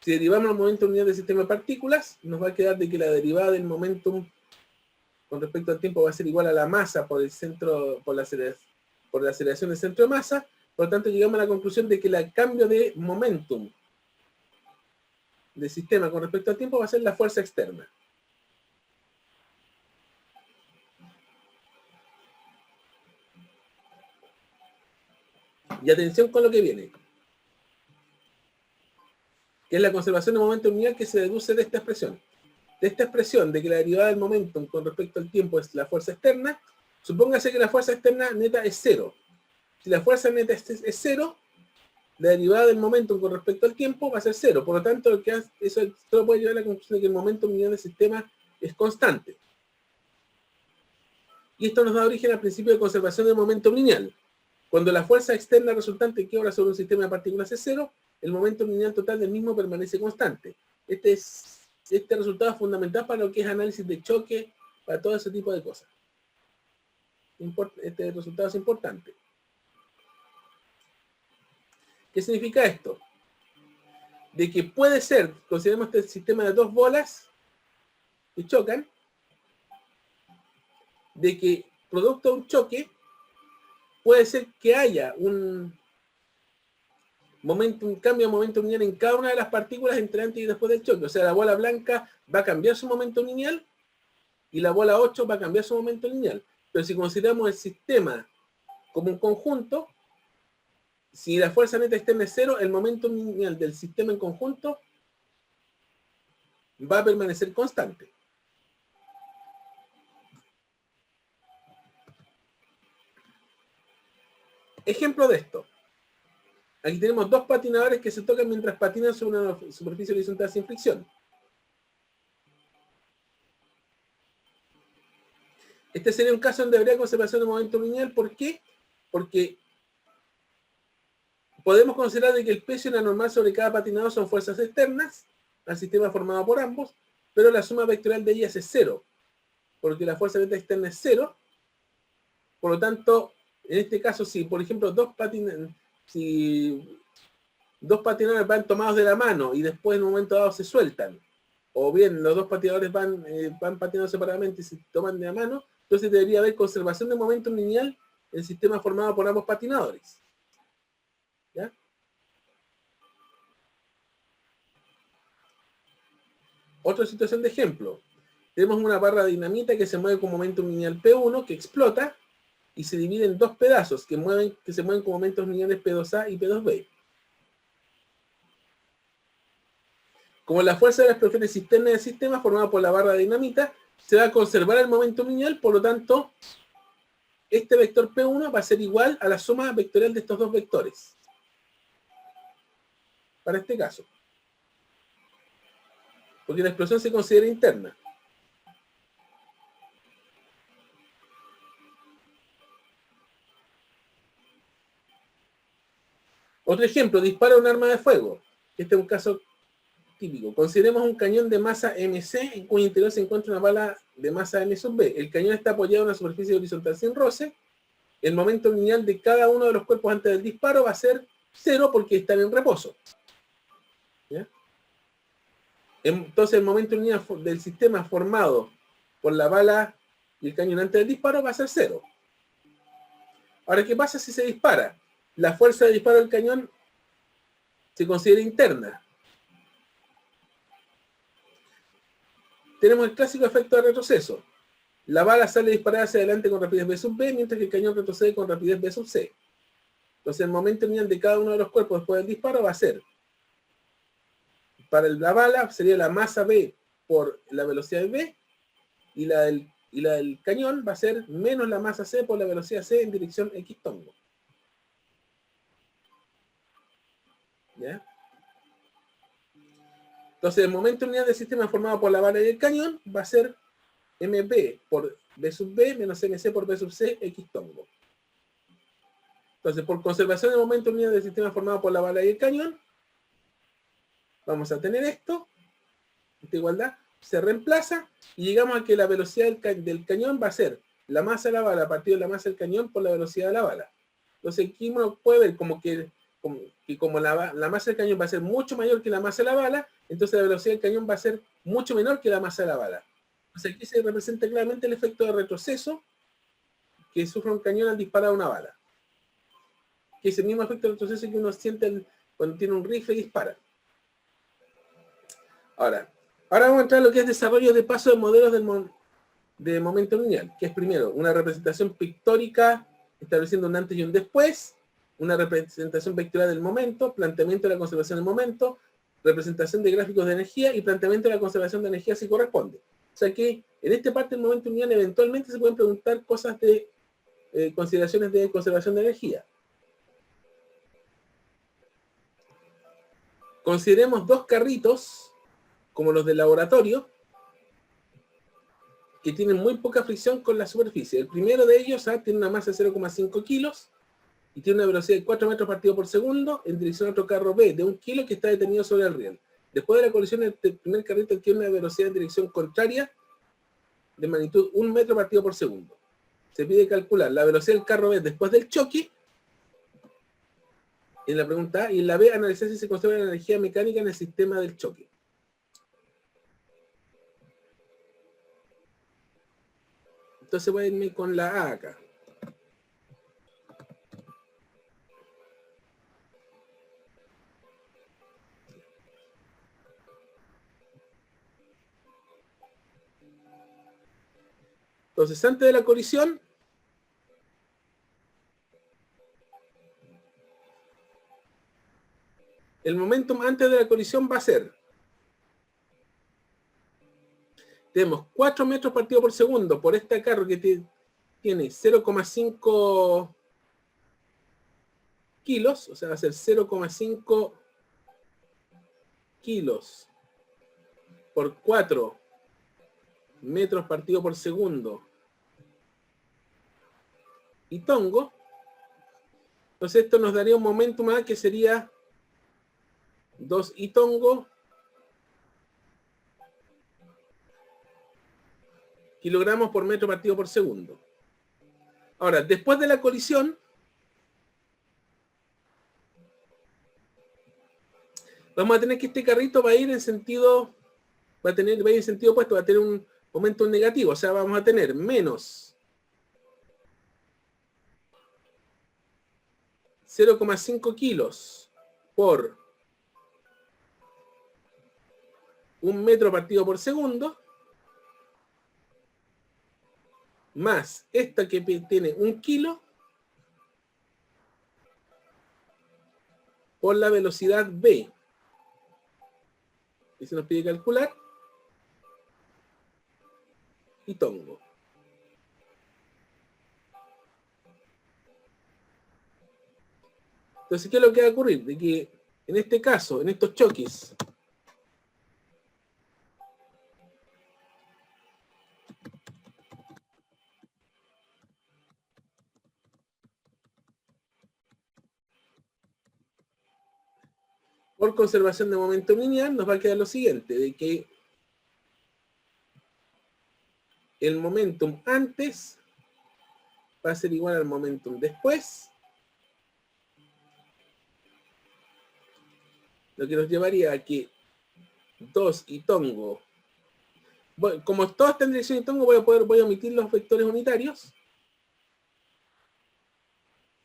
Si derivamos el momento lineal del sistema de partículas, nos va a quedar de que la derivada del momentum con respecto al tiempo va a ser igual a la masa por la aceleración del centro de masa. Por lo tanto, llegamos a la conclusión de que el cambio de momentum del sistema con respecto al tiempo va a ser la fuerza externa. Y atención con lo que viene, que es la conservación de momento lineal que se deduce de esta expresión. De esta expresión de que la derivada del momentum con respecto al tiempo es la fuerza externa, supóngase que la fuerza externa neta es cero. Si la fuerza neta es cero, la derivada del momentum con respecto al tiempo va a ser cero. Por lo tanto, lo que hace, eso solo puede llevar a la conclusión de que el momentum lineal del sistema es constante. Y esto nos da origen al principio de conservación del momentum lineal. Cuando la fuerza externa resultante que obra sobre un sistema de partículas es cero, el momentum lineal total del mismo permanece constante. Este resultado es fundamental para lo que es análisis de choque, para todo ese tipo de cosas. Este resultado es importante. ¿Qué significa esto? De que puede ser, consideremos este sistema de dos bolas que chocan, de que producto de un choque puede ser que haya un cambio de momento lineal en cada una de las partículas entre antes y después del choque. O sea, la bola blanca va a cambiar su momento lineal y la bola 8 va a cambiar su momento lineal. Pero si consideramos el sistema como un conjunto, si la fuerza neta externa es cero, el momento lineal del sistema en conjunto va a permanecer constante. Ejemplo de esto. Aquí tenemos dos patinadores que se tocan mientras patinan sobre una superficie horizontal sin fricción. Este sería un caso donde habría conservación de momento lineal. ¿Por qué? Porque podemos considerar que el peso y la normal sobre cada patinador son fuerzas externas al sistema formado por ambos, pero la suma vectorial de ellas es cero, porque la fuerza neta externa es cero. Por lo tanto, en este caso, si por ejemplo dos patinadores van tomados de la mano y después en un momento dado se sueltan, o bien los dos patinadores van patinando separadamente y se toman de la mano, entonces debería haber conservación de momento lineal en el sistema formado por ambos patinadores. ¿Ya? Otra situación de ejemplo. Tenemos una barra de dinamita que se mueve con momentum lineal P1, que explota y se divide en dos pedazos que se mueven con momentos lineales P2A y P2B. Como la fuerza de la explosión externa del sistema formada por la barra de dinamita, se va a conservar el momento lineal, por lo tanto, este vector P1 va a ser igual a la suma vectorial de estos dos vectores. Para este caso. Porque la explosión se considera interna. Otro ejemplo, dispara un arma de fuego. Este es un caso típico. Consideremos un cañón de masa MC en cuyo interior se encuentra una bala de masa M sub B. El cañón está apoyado en una superficie horizontal sin roce. El momento lineal de cada uno de los cuerpos antes del disparo va a ser cero porque están en reposo. ¿Ya? Entonces el momento lineal del sistema formado por la bala y el cañón antes del disparo va a ser cero. Ahora, ¿qué pasa si se dispara? La fuerza de disparo del cañón se considera interna. Tenemos el clásico efecto de retroceso. La bala sale disparada hacia adelante con rapidez B sub B, mientras que el cañón retrocede con rapidez B sub C. Entonces el momento lineal de cada uno de los cuerpos después del disparo va a ser, para la bala sería la masa B por la velocidad de B, y la del cañón va a ser menos la masa C por la velocidad C en dirección X tongo. ¿Ya? Entonces el momento lineal del sistema formado por la bala y el cañón va a ser MP por B sub B menos MC por B sub C X tongo. Entonces, por conservación del momento lineal del sistema formado por la bala y el cañón, vamos a tener esto, esta igualdad, se reemplaza y llegamos a que la velocidad del cañón va a ser la masa de la bala partido de la masa del cañón por la velocidad de la bala. Entonces aquí uno puede ver como la masa del cañón va a ser mucho mayor que la masa de la bala, entonces la velocidad del cañón va a ser mucho menor que la masa de la bala. Entonces aquí se representa claramente el efecto de retroceso que sufre un cañón al disparar una bala. Que es el mismo efecto de retroceso que uno siente cuando tiene un rifle y dispara. Ahora vamos a entrar a lo que es desarrollo de paso de modelos de momento lineal, que es primero una representación pictórica estableciendo un antes y un después, una representación vectorial del momento, planteamiento de la conservación del momento, representación de gráficos de energía y planteamiento de la conservación de energía si corresponde. O sea que en esta parte del momento lineal eventualmente se pueden preguntar cosas de consideraciones de conservación de energía. Consideremos dos carritos, como los del laboratorio, que tienen muy poca fricción con la superficie. El primero de ellos tiene una masa de 0,5 kilos y tiene una velocidad de 4 metros partido por segundo en dirección a otro carro B de 1 kilo que está detenido sobre el riel. Después de la colisión, el primer carrito tiene una velocidad en dirección contraria de magnitud 1 metro partido por segundo. Se pide calcular la velocidad del carro B después del choque, en la pregunta A, y en la B, analizar si se conserva la energía mecánica en el sistema del choque. Entonces voy a irme con la A acá. Entonces, antes de la colisión, el momentum antes de la colisión va a ser, tenemos 4 metros partido por segundo por este carro que tiene 0,5 kilos, o sea, va a ser 0,5 kilos por 4 metros partido por segundo y tongo. Entonces esto nos daría un momentum A que sería 2 y tongo kilogramos por metro partido por segundo. Ahora, después de la colisión, vamos a tener que este carrito va a ir en sentido, va a ir en sentido opuesto, va a tener un momento negativo, o sea, vamos a tener menos 0,5 kilos por 1 metro partido por segundo, más esta que tiene 1 kilo por la velocidad B. Y se nos pide calcular. Y tongo. Entonces, ¿qué es lo que va a ocurrir? De que en este caso, en estos choques, por conservación de momento lineal, nos va a quedar lo siguiente, de que el momentum antes va a ser igual al momentum después, lo que nos llevaría a que 2 y tongo, bueno, como todo está en dirección y tongo, voy a omitir los vectores unitarios.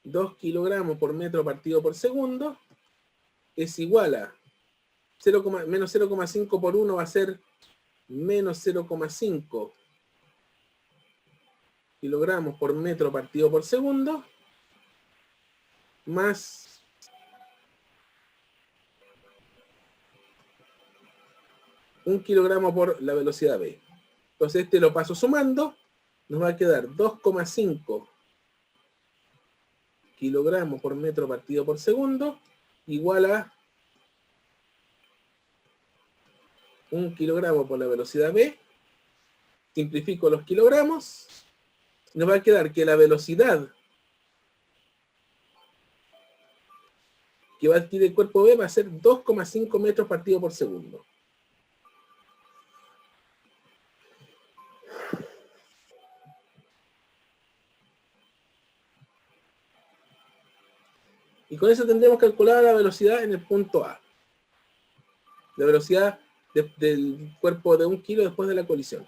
2 kilogramos por metro partido por segundo es igual a menos 0,5 por 1 va a ser menos 0,5 kilogramos por metro partido por segundo más 1 kilogramo por la velocidad B. Entonces este lo paso sumando, nos va a quedar 2,5 kilogramos por metro partido por segundo igual a 1 kilogramo por la velocidad B. Simplifico los kilogramos. Nos va a quedar que la velocidad que va a adquirir el cuerpo B va a ser 2,5 metros partido por segundo. Y con eso tendremos calculada la velocidad en el punto A. La velocidad del cuerpo de 1 kilo después de la colisión.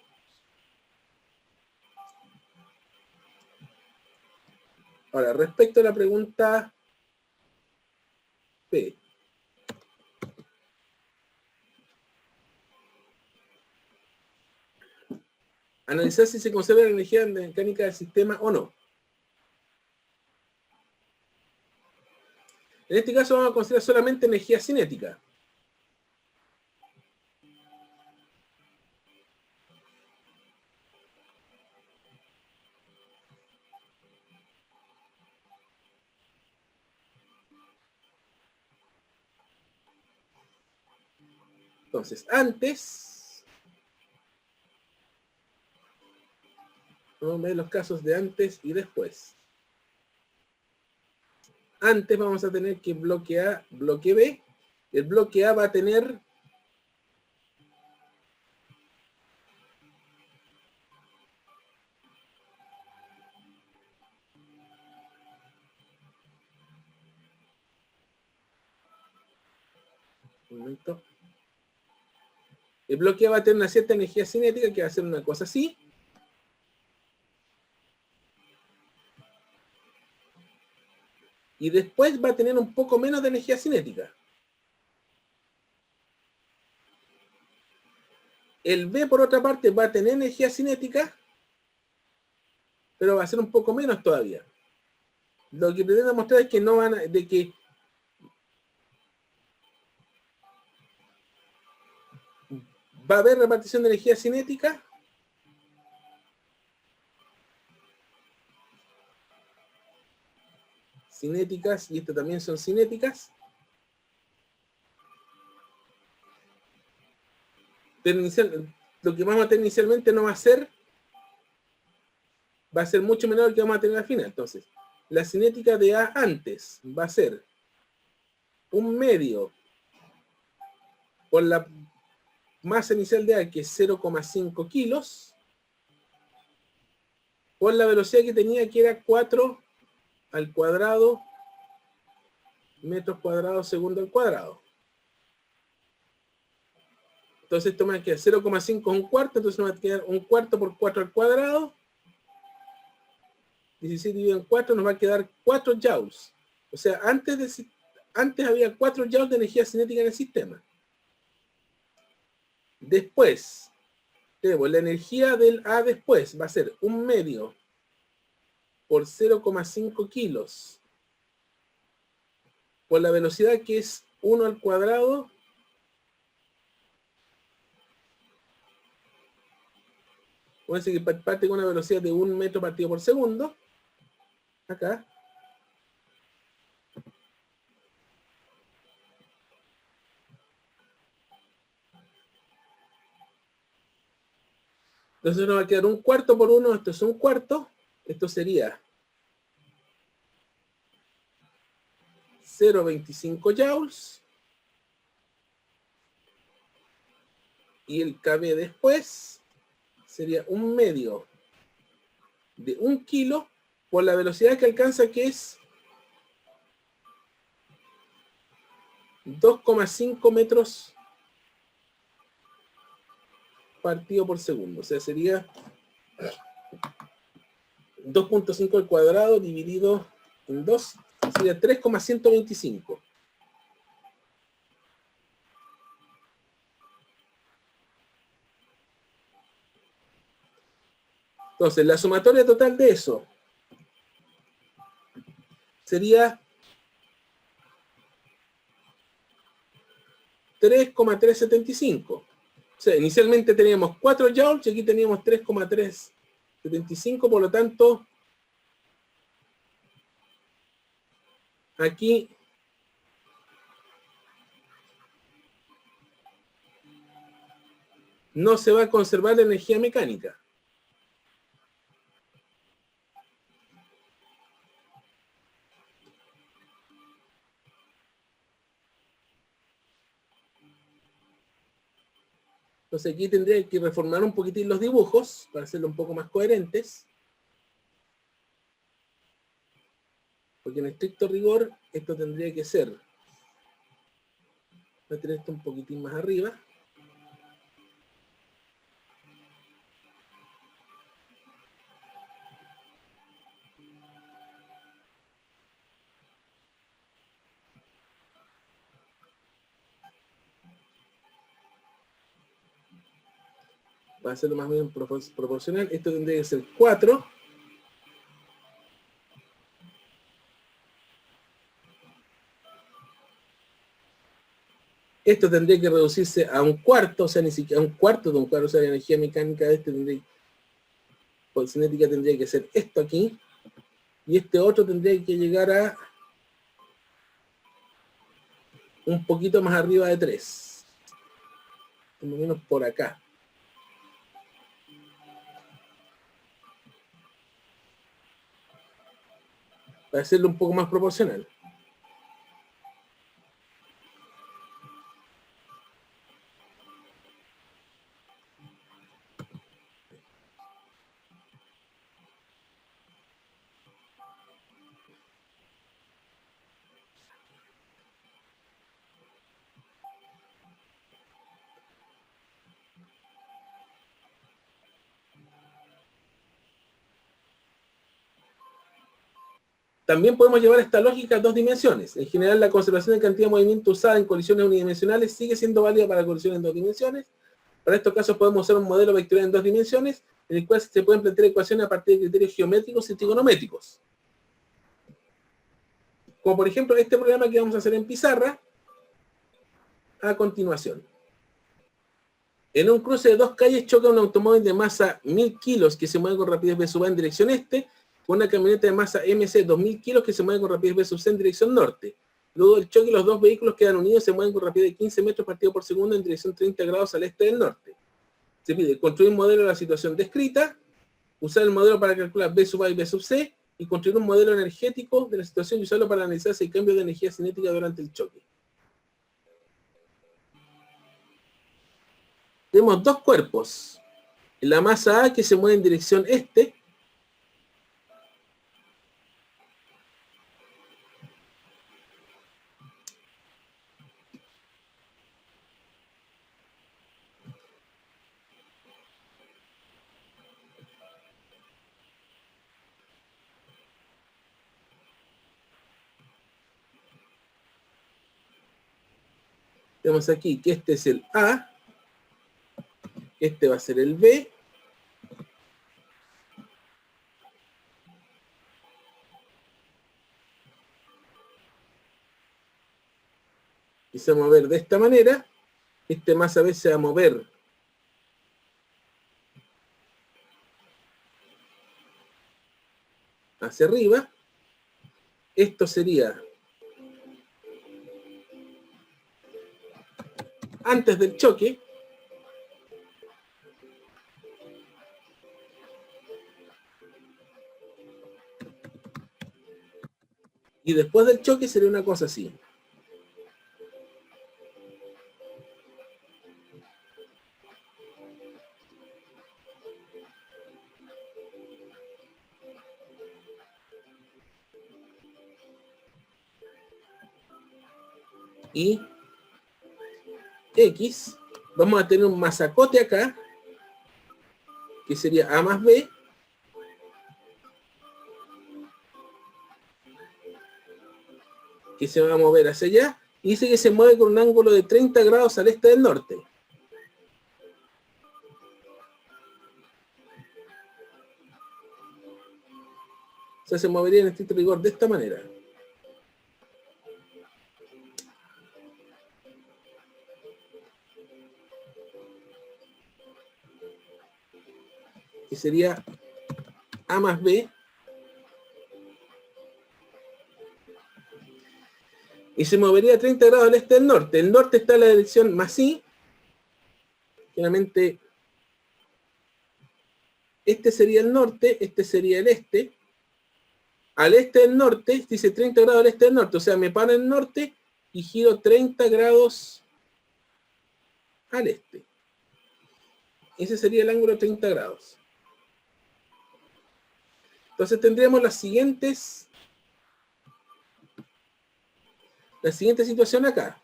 Ahora, respecto a la pregunta P. Analizar si se conserva la energía mecánica del sistema o no. En este caso vamos a considerar solamente energía cinética. Entonces, antes, vamos a ver los casos de antes y después. Antes vamos a tener que bloque A, bloque B. El bloque A va a tener un momento. El bloque A va a tener una cierta energía cinética que va a ser una cosa así. Y después va a tener un poco menos de energía cinética. El B, por otra parte, va a tener energía cinética, pero va a ser un poco menos todavía. Lo que pretendo mostrar es que no van a, de que va a haber repartición de energía cinética, cinéticas, y estas también son cinéticas, pero lo que vamos a tener inicialmente no va a ser mucho menor que vamos a tener al final. Entonces, la cinética de A antes va a ser un medio por la masa inicial de A, que es 0,5 kilos, por la velocidad que tenía, que era 4 al cuadrado metros cuadrados segundo al cuadrado. Entonces esto me va a quedar 0,5 es un cuarto, entonces me va a quedar un cuarto por 4 al cuadrado. 16 dividido en 4 nos va a quedar 4 joules. O sea, antes había 4 joules de energía cinética en el sistema. Después, tenemos la energía del A después, va a ser un medio por 0,5 kilos por la velocidad, que es 1 al cuadrado Vamos a decir que parte con una velocidad de 1 metro partido por segundo. Acá. Entonces nos va a quedar un cuarto por 1, esto es un cuarto. Esto sería 0,25 joules. Y el KB después sería un medio de 1 kilo por la velocidad que alcanza, que es 2,5 metros partido por segundo. O sea, sería 2,5 al cuadrado dividido en 2. Sería 3,125. Entonces, la sumatoria total de eso sería 3,375. O sea, inicialmente teníamos 4 joules y aquí teníamos 3,375, por lo tanto, aquí no se va a conservar la energía mecánica. Entonces aquí tendría que reformar un poquitín los dibujos para hacerlo un poco más coherentes. Porque en estricto rigor esto tendría que ser, voy a tener esto un poquitín más arriba. Va a ser más o menos proporcional. Esto tendría que ser 4. Esto tendría que reducirse a un cuarto, o sea, ni siquiera a un cuarto de un cuadro, o sea, la energía mecánica de este tendría, por cinética tendría que ser esto aquí, y este otro tendría que llegar a un poquito más arriba de 3, más o menos por acá. Para hacerlo un poco más proporcional. También podemos llevar esta lógica a 2 dimensiones. En general, la conservación de cantidad de movimiento usada en colisiones unidimensionales sigue siendo válida para colisiones en 2 dimensiones. Para estos casos podemos usar un modelo vectorial en 2 dimensiones, en el cual se pueden plantear ecuaciones a partir de criterios geométricos y trigonométricos. Como por ejemplo este programa que vamos a hacer en pizarra a continuación. En un cruce de 2 calles choca un automóvil de masa 1000 kilos que se mueve con rapidez v sub a en dirección este, con una camioneta de masa MC 2000 kilos que se mueve con rapidez v sub c en dirección norte. Luego del choque, los 2 vehículos quedan unidos y se mueven con rapidez de 15 metros partido por segundo en dirección 30 grados al este del norte. Se pide construir un modelo de la situación descrita, usar el modelo para calcular v sub a y v sub c, y construir un modelo energético de la situación y usarlo para analizar si hay cambio de energía cinética durante el choque. Tenemos 2 cuerpos. La masa A que se mueve en dirección este, tenemos aquí que este es el A, este va a ser el B, y se va a mover de esta manera. Este masa B se va a mover hacia arriba. Esto sería antes del choque. Y después del choque sería una cosa así. Y X, vamos a tener un masacote acá, que sería A más B, que se va a mover hacia allá, y dice que se mueve con un ángulo de 30 grados al este del norte. O sea, se movería en estricto rigor de esta manera. Que sería A más B. Y se movería a 30 grados al este del norte. El norte está en la dirección más I. Generalmente, este sería el norte, este sería el este. Al este del norte, dice 30 grados al este del norte. O sea, me paro en el norte y giro 30 grados al este. Ese sería el ángulo de 30 grados. Entonces tendríamos la siguiente situación acá.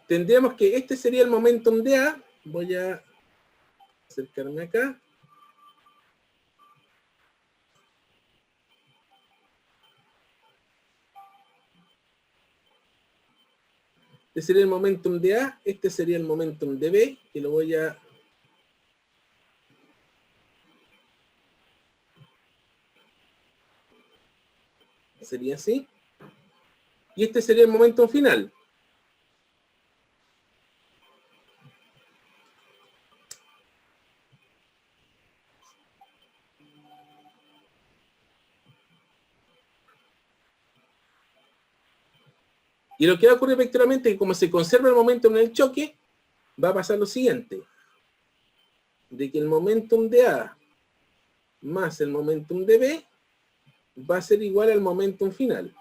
Tendríamos que este sería el momentum de A. Voy a acercarme acá. Este sería el momentum de A, este sería el momentum de B, que lo voy a... Sería así. Y este sería el momentum final. Y lo que va a ocurrir vectorialmente es que como se conserva el momentum en el choque, va a pasar lo siguiente. De que el momentum de A más el momentum de B va a ser igual al momentum final.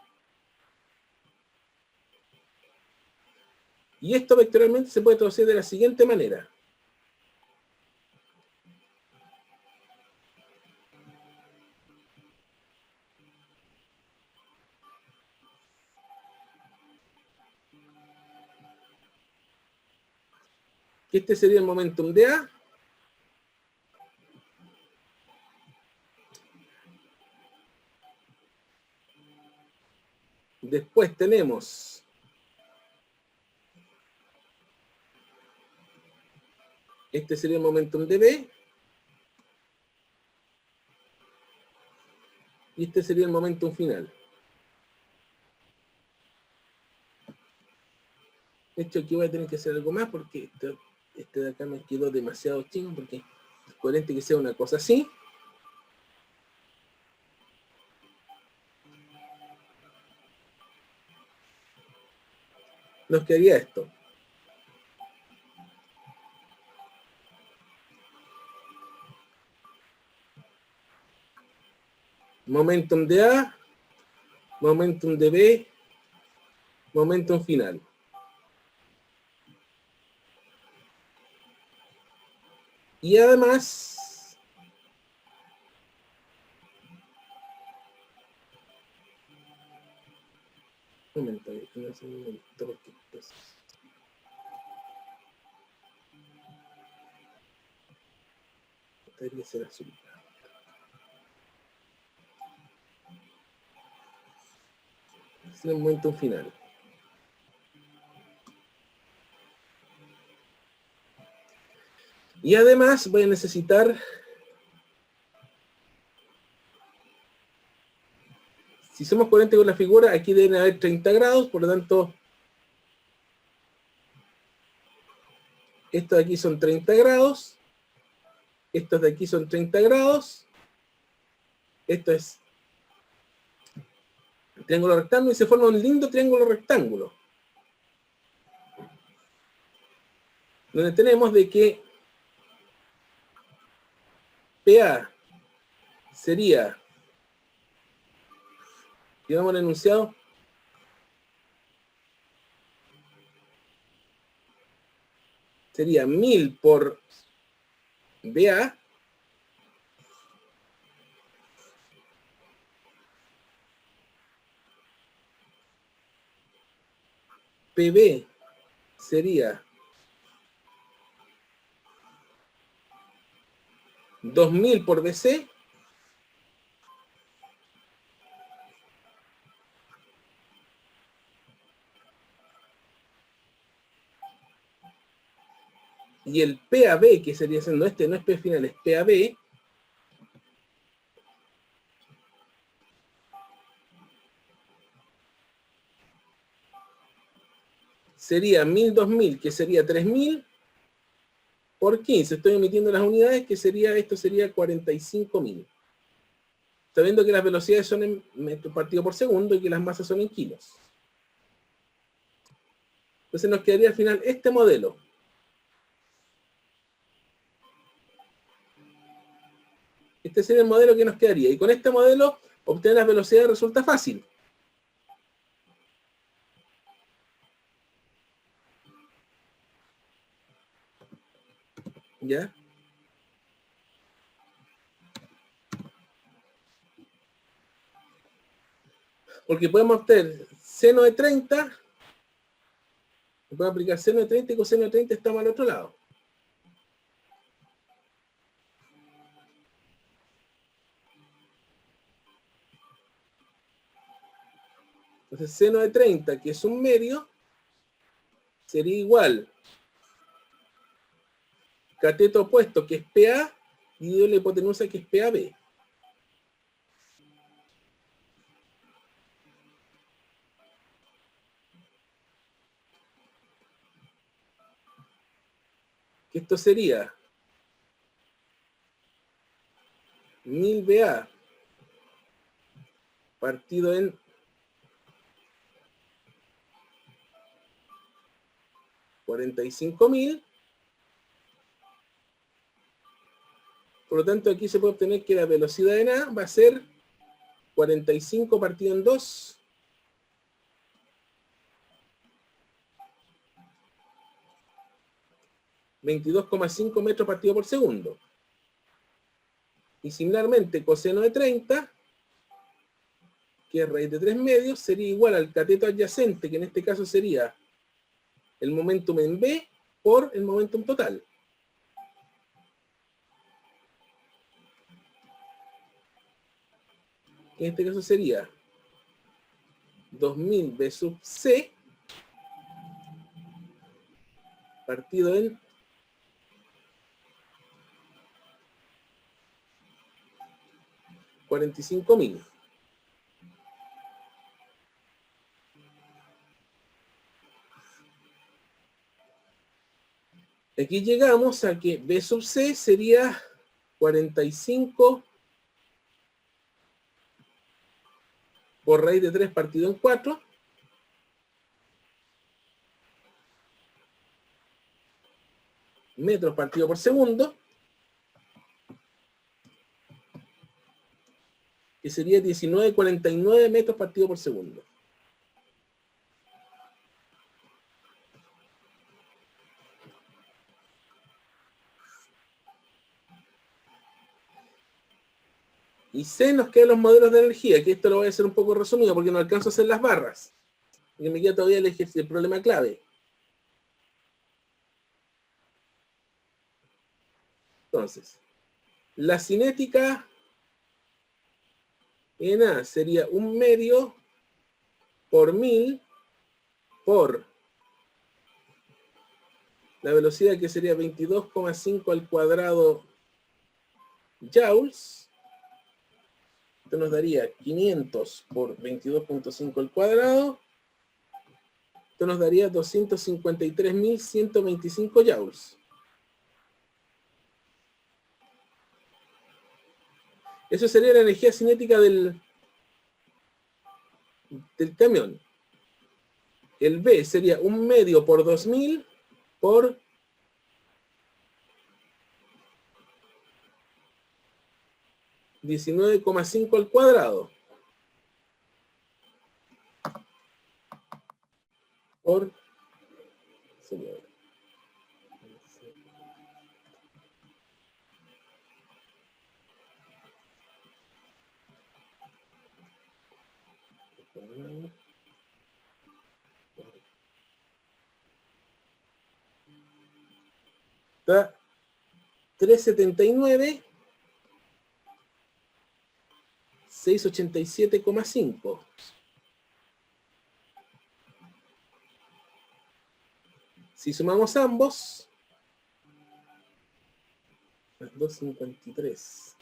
Y esto vectorialmente se puede traducir de la siguiente manera. Este sería el momentum de A. Después tenemos este sería el momentum de B. Y este sería el momentum final. De hecho, aquí voy a tener que hacer algo más porque este de acá me quedó demasiado chico porque es coherente que sea una cosa así. Nos quedaría esto. Momentum de A, momentum de B, momentum final. Y además, un momento, no sé, un momento, porque pues, debería ser azul. Es el momentum final. Y además voy a necesitar, si somos coherentes con la figura, aquí deben haber 30 grados, por lo tanto, estos de aquí son 30 grados, estos de aquí son 30 grados, esto es triángulo rectángulo y se forma un lindo triángulo rectángulo. Donde tenemos de que PA sería, digamos el enunciado, sería 1000 por BA PB sería 2000 por BC y el PAB, que sería siendo este, no es P final, es PAB, sería 1000, 2000, que sería 3000 por 15. Estoy omitiendo las unidades, que sería, esto sería 45.000. Sabiendo que las velocidades son en metros partido por segundo y que las masas son en kilos. Entonces nos quedaría al final este modelo. Este sería el modelo que nos quedaría. Y con este modelo, obtener las velocidades resulta fácil. ¿Ya? Porque podemos obtener seno de 30, podemos aplicar seno de 30 y coseno de 30 estamos al otro lado. Entonces seno de 30, que es un medio, sería igual cateto opuesto, que es PA, dividido la hipotenusa, que es PAB. Que esto sería 1000 BA partido en 45.000. Por lo tanto, aquí se puede obtener que la velocidad en A va a ser 45 partido en 2. 22,5 metros partido por segundo. Y similarmente, coseno de 30, que es raíz de 3 medios, sería igual al cateto adyacente, que en este caso sería el momentum en B por el momentum total. En este caso sería 2000 B sub C partido en 45.000. Aquí llegamos a que B sub C sería 45 por raíz de 3 partido en 4. Metros partido por segundo. Que sería 19,49 metros partido por segundo. Y C nos quedan los modelos de energía, que esto lo voy a hacer un poco resumido porque no alcanzo a hacer las barras. Porque me queda todavía el problema clave. Entonces, la cinética en A sería 1 medio por 1000 por la velocidad, que sería 22,5 al cuadrado joules. Esto nos daría 500 por 22,5 al cuadrado. Esto nos daría 253.125 joules. Eso sería la energía cinética del camión. El B sería 1 medio por 2000 por 19,5 al cuadrado. Por... Está 379, 687,5. Si sumamos ambos, 253,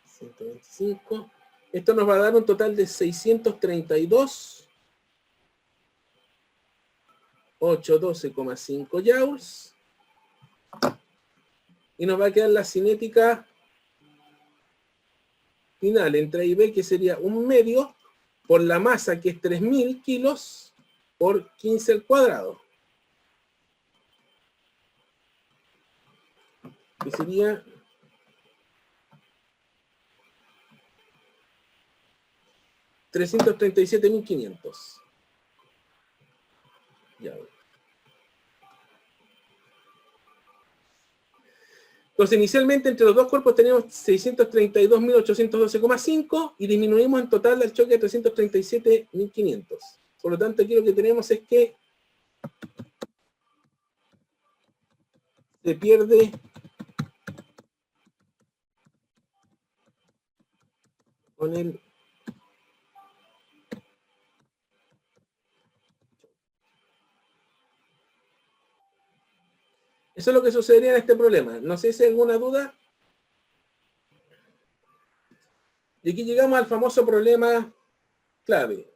125, esto nos va a dar un total de 632, 812,5 joules. Y nos va a quedar la cinética final entre A y B, que sería 1 medio por la masa, que es 3.000 kilos, por 15 al cuadrado. Que sería 337.500. Ya. Entonces, inicialmente entre los dos cuerpos teníamos 632.812,5 y disminuimos en total al choque a 337.500. Por lo tanto, aquí lo que tenemos es que se pierde con el Eso es lo que sucedería en este problema. No sé si hay alguna duda. Y aquí llegamos al famoso problema clave.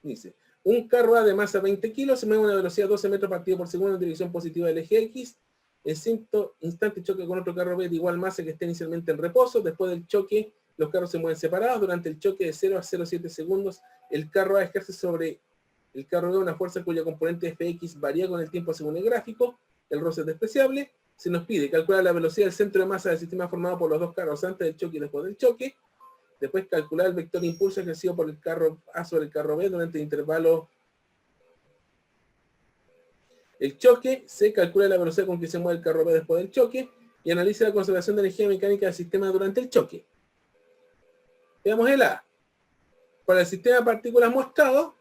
Dice, un carro A de masa 20 kilos se mueve a una velocidad de 12 metros partido por segundo en dirección positiva del eje X. En cierto instante choque con otro carro B de igual masa que esté inicialmente en reposo. Después del choque, los carros se mueven separados. Durante el choque de 0 a 0,7 segundos, el carro A ejerce sobre el carro B una fuerza cuya componente Fx varía con el tiempo según el gráfico. El roce es despreciable. Se nos pide calcular la velocidad del centro de masa del sistema formado por los dos carros antes del choque y después del choque. Después calcular el vector de impulso ejercido por el carro A sobre el carro B durante el intervalo. El choque, se calcula la velocidad con que se mueve el carro B después del choque y analiza la conservación de energía mecánica del sistema durante el choque. Veamos el A. Para el sistema de partículas mostrado,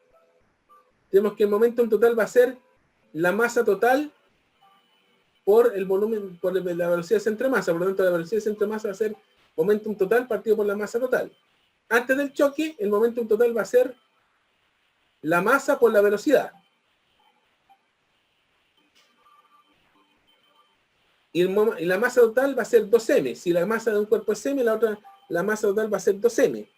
tenemos que el momento en total va a ser la masa total por el volumen, por la velocidad de centro de masa. Por lo tanto, la velocidad de centro de masa va a ser momentum total partido por la masa total. Antes del choque, el momentum total va a ser la masa por la velocidad. Y la masa total va a ser 2m. Si la masa de un cuerpo es m, la masa total va a ser 2m.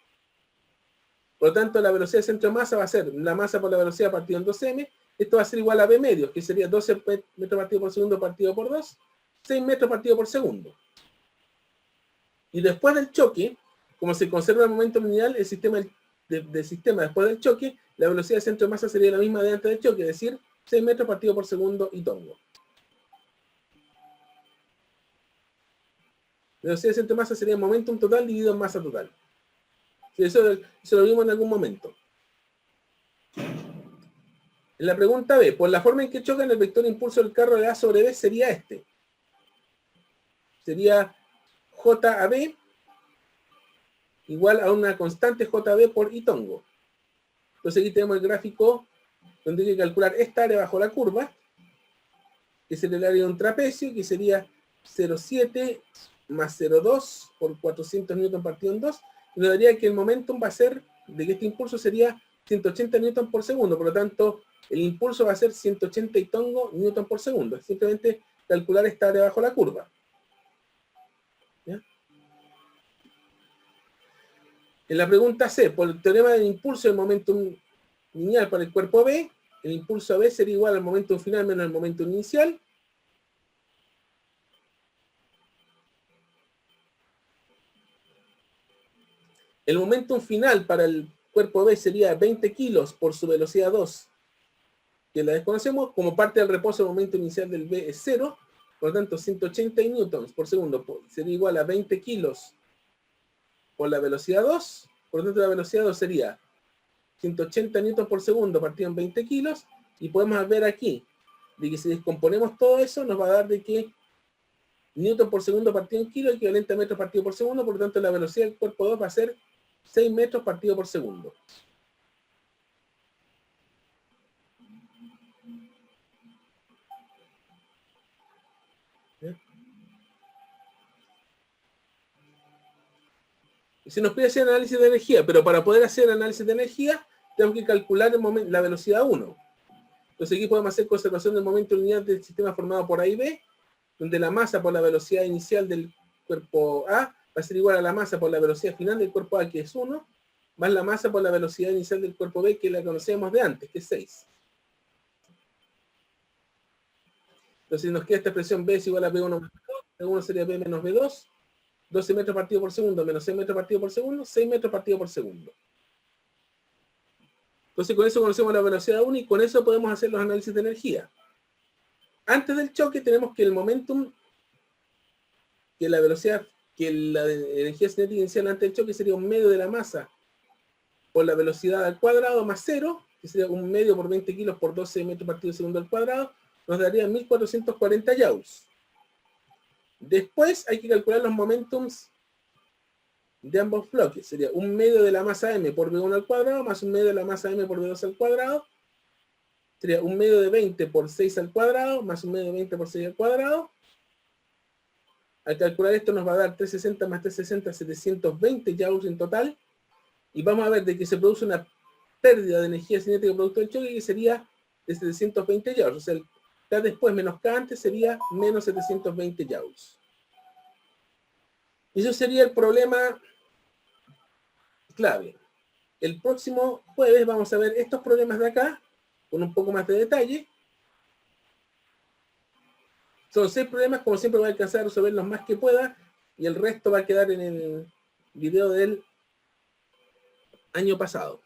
Por lo tanto, la velocidad de centro de masa va a ser la masa por la velocidad partido en 2m. Esto va a ser igual a b medios, que sería 12 metros partido por segundo partido por 2, 6 metros partido por segundo. Y después del choque, como se conserva el momento lineal, el sistema del sistema después del choque, la velocidad de centro de masa sería la misma de antes del choque, es decir, 6 metros partido por segundo y tongo. La velocidad de centro de masa sería momentum total dividido en masa total. Eso lo vimos en algún momento. En la pregunta B, por la forma en que chocan el vector de impulso del carro de A sobre B sería este. Sería JAB igual a una constante JB por I tongo. Entonces aquí tenemos el gráfico donde hay que calcular esta área bajo la curva, que es el área de un trapecio, que sería 0,7 más 0,2 por 400 newton partido en 2, y nos daría que el momentum va a ser, de que este impulso sería 180 newton por segundo, por lo tanto, el impulso va a ser 180 y tongo newton por segundo. Es simplemente calcular esta área bajo la curva. ¿Ya? En la pregunta C, por el teorema del impulso del momentum lineal para el cuerpo B, el impulso B sería igual al momentum final menos el momentum inicial. El momentum final para el cuerpo B sería 20 kilos por su velocidad 2, que la desconocemos. Como parte del reposo, el momento inicial del B es 0, por lo tanto 180 newtons por segundo sería igual a 20 kilos por la velocidad 2, por lo tanto la velocidad 2 sería 180 newtons por segundo partido en 20 kilos, y podemos ver aquí, de que si descomponemos todo eso, nos va a dar de que newton por segundo partido en kilo equivalente a metros partido por segundo, por lo tanto la velocidad del cuerpo 2 va a ser 6 metros partido por segundo. ¿Bien? Y se nos pide hacer análisis de energía, pero para poder hacer análisis de energía, tenemos que calcular la velocidad 1. Entonces aquí podemos hacer conservación del momento lineal del sistema formado por A y B, donde la masa por la velocidad inicial del cuerpo A va a ser igual a la masa por la velocidad final del cuerpo A, que es 1, más la masa por la velocidad inicial del cuerpo B, que la conocíamos de antes, que es 6. Entonces nos queda esta expresión B es igual a B1 más B2, B1 sería B menos B2, 12 metros partido por segundo menos 6 metros partido por segundo, 6 metros partido por segundo. Entonces con eso conocemos la velocidad 1 y con eso podemos hacer los análisis de energía. Antes del choque tenemos que el momentum, que la velocidad, que la energía cinética inicial antes del choque sería un medio de la masa por la velocidad al cuadrado más 0, que sería un medio por 20 kilos por 12 metros partido segundo al cuadrado, nos daría 1440 joules. Después hay que calcular los momentums de ambos bloques. Sería un medio de la masa m por v1 al cuadrado más un medio de la masa m por v2 al cuadrado. Sería un medio de 20 por 6 al cuadrado más un medio de 20 por 6 al cuadrado. Al calcular esto nos va a dar 360 más 360, 720 joules en total. Y vamos a ver de que se produce una pérdida de energía cinética producto del choque, que sería de 720 joules. O sea, el K después menos K antes sería menos 720 joules. Y eso sería el problema clave. El próximo jueves vamos a ver estos problemas de acá, con un poco más de detalle. Son 6 problemas, como siempre voy a alcanzar a resolver los más que pueda, y el resto va a quedar en el video del año pasado.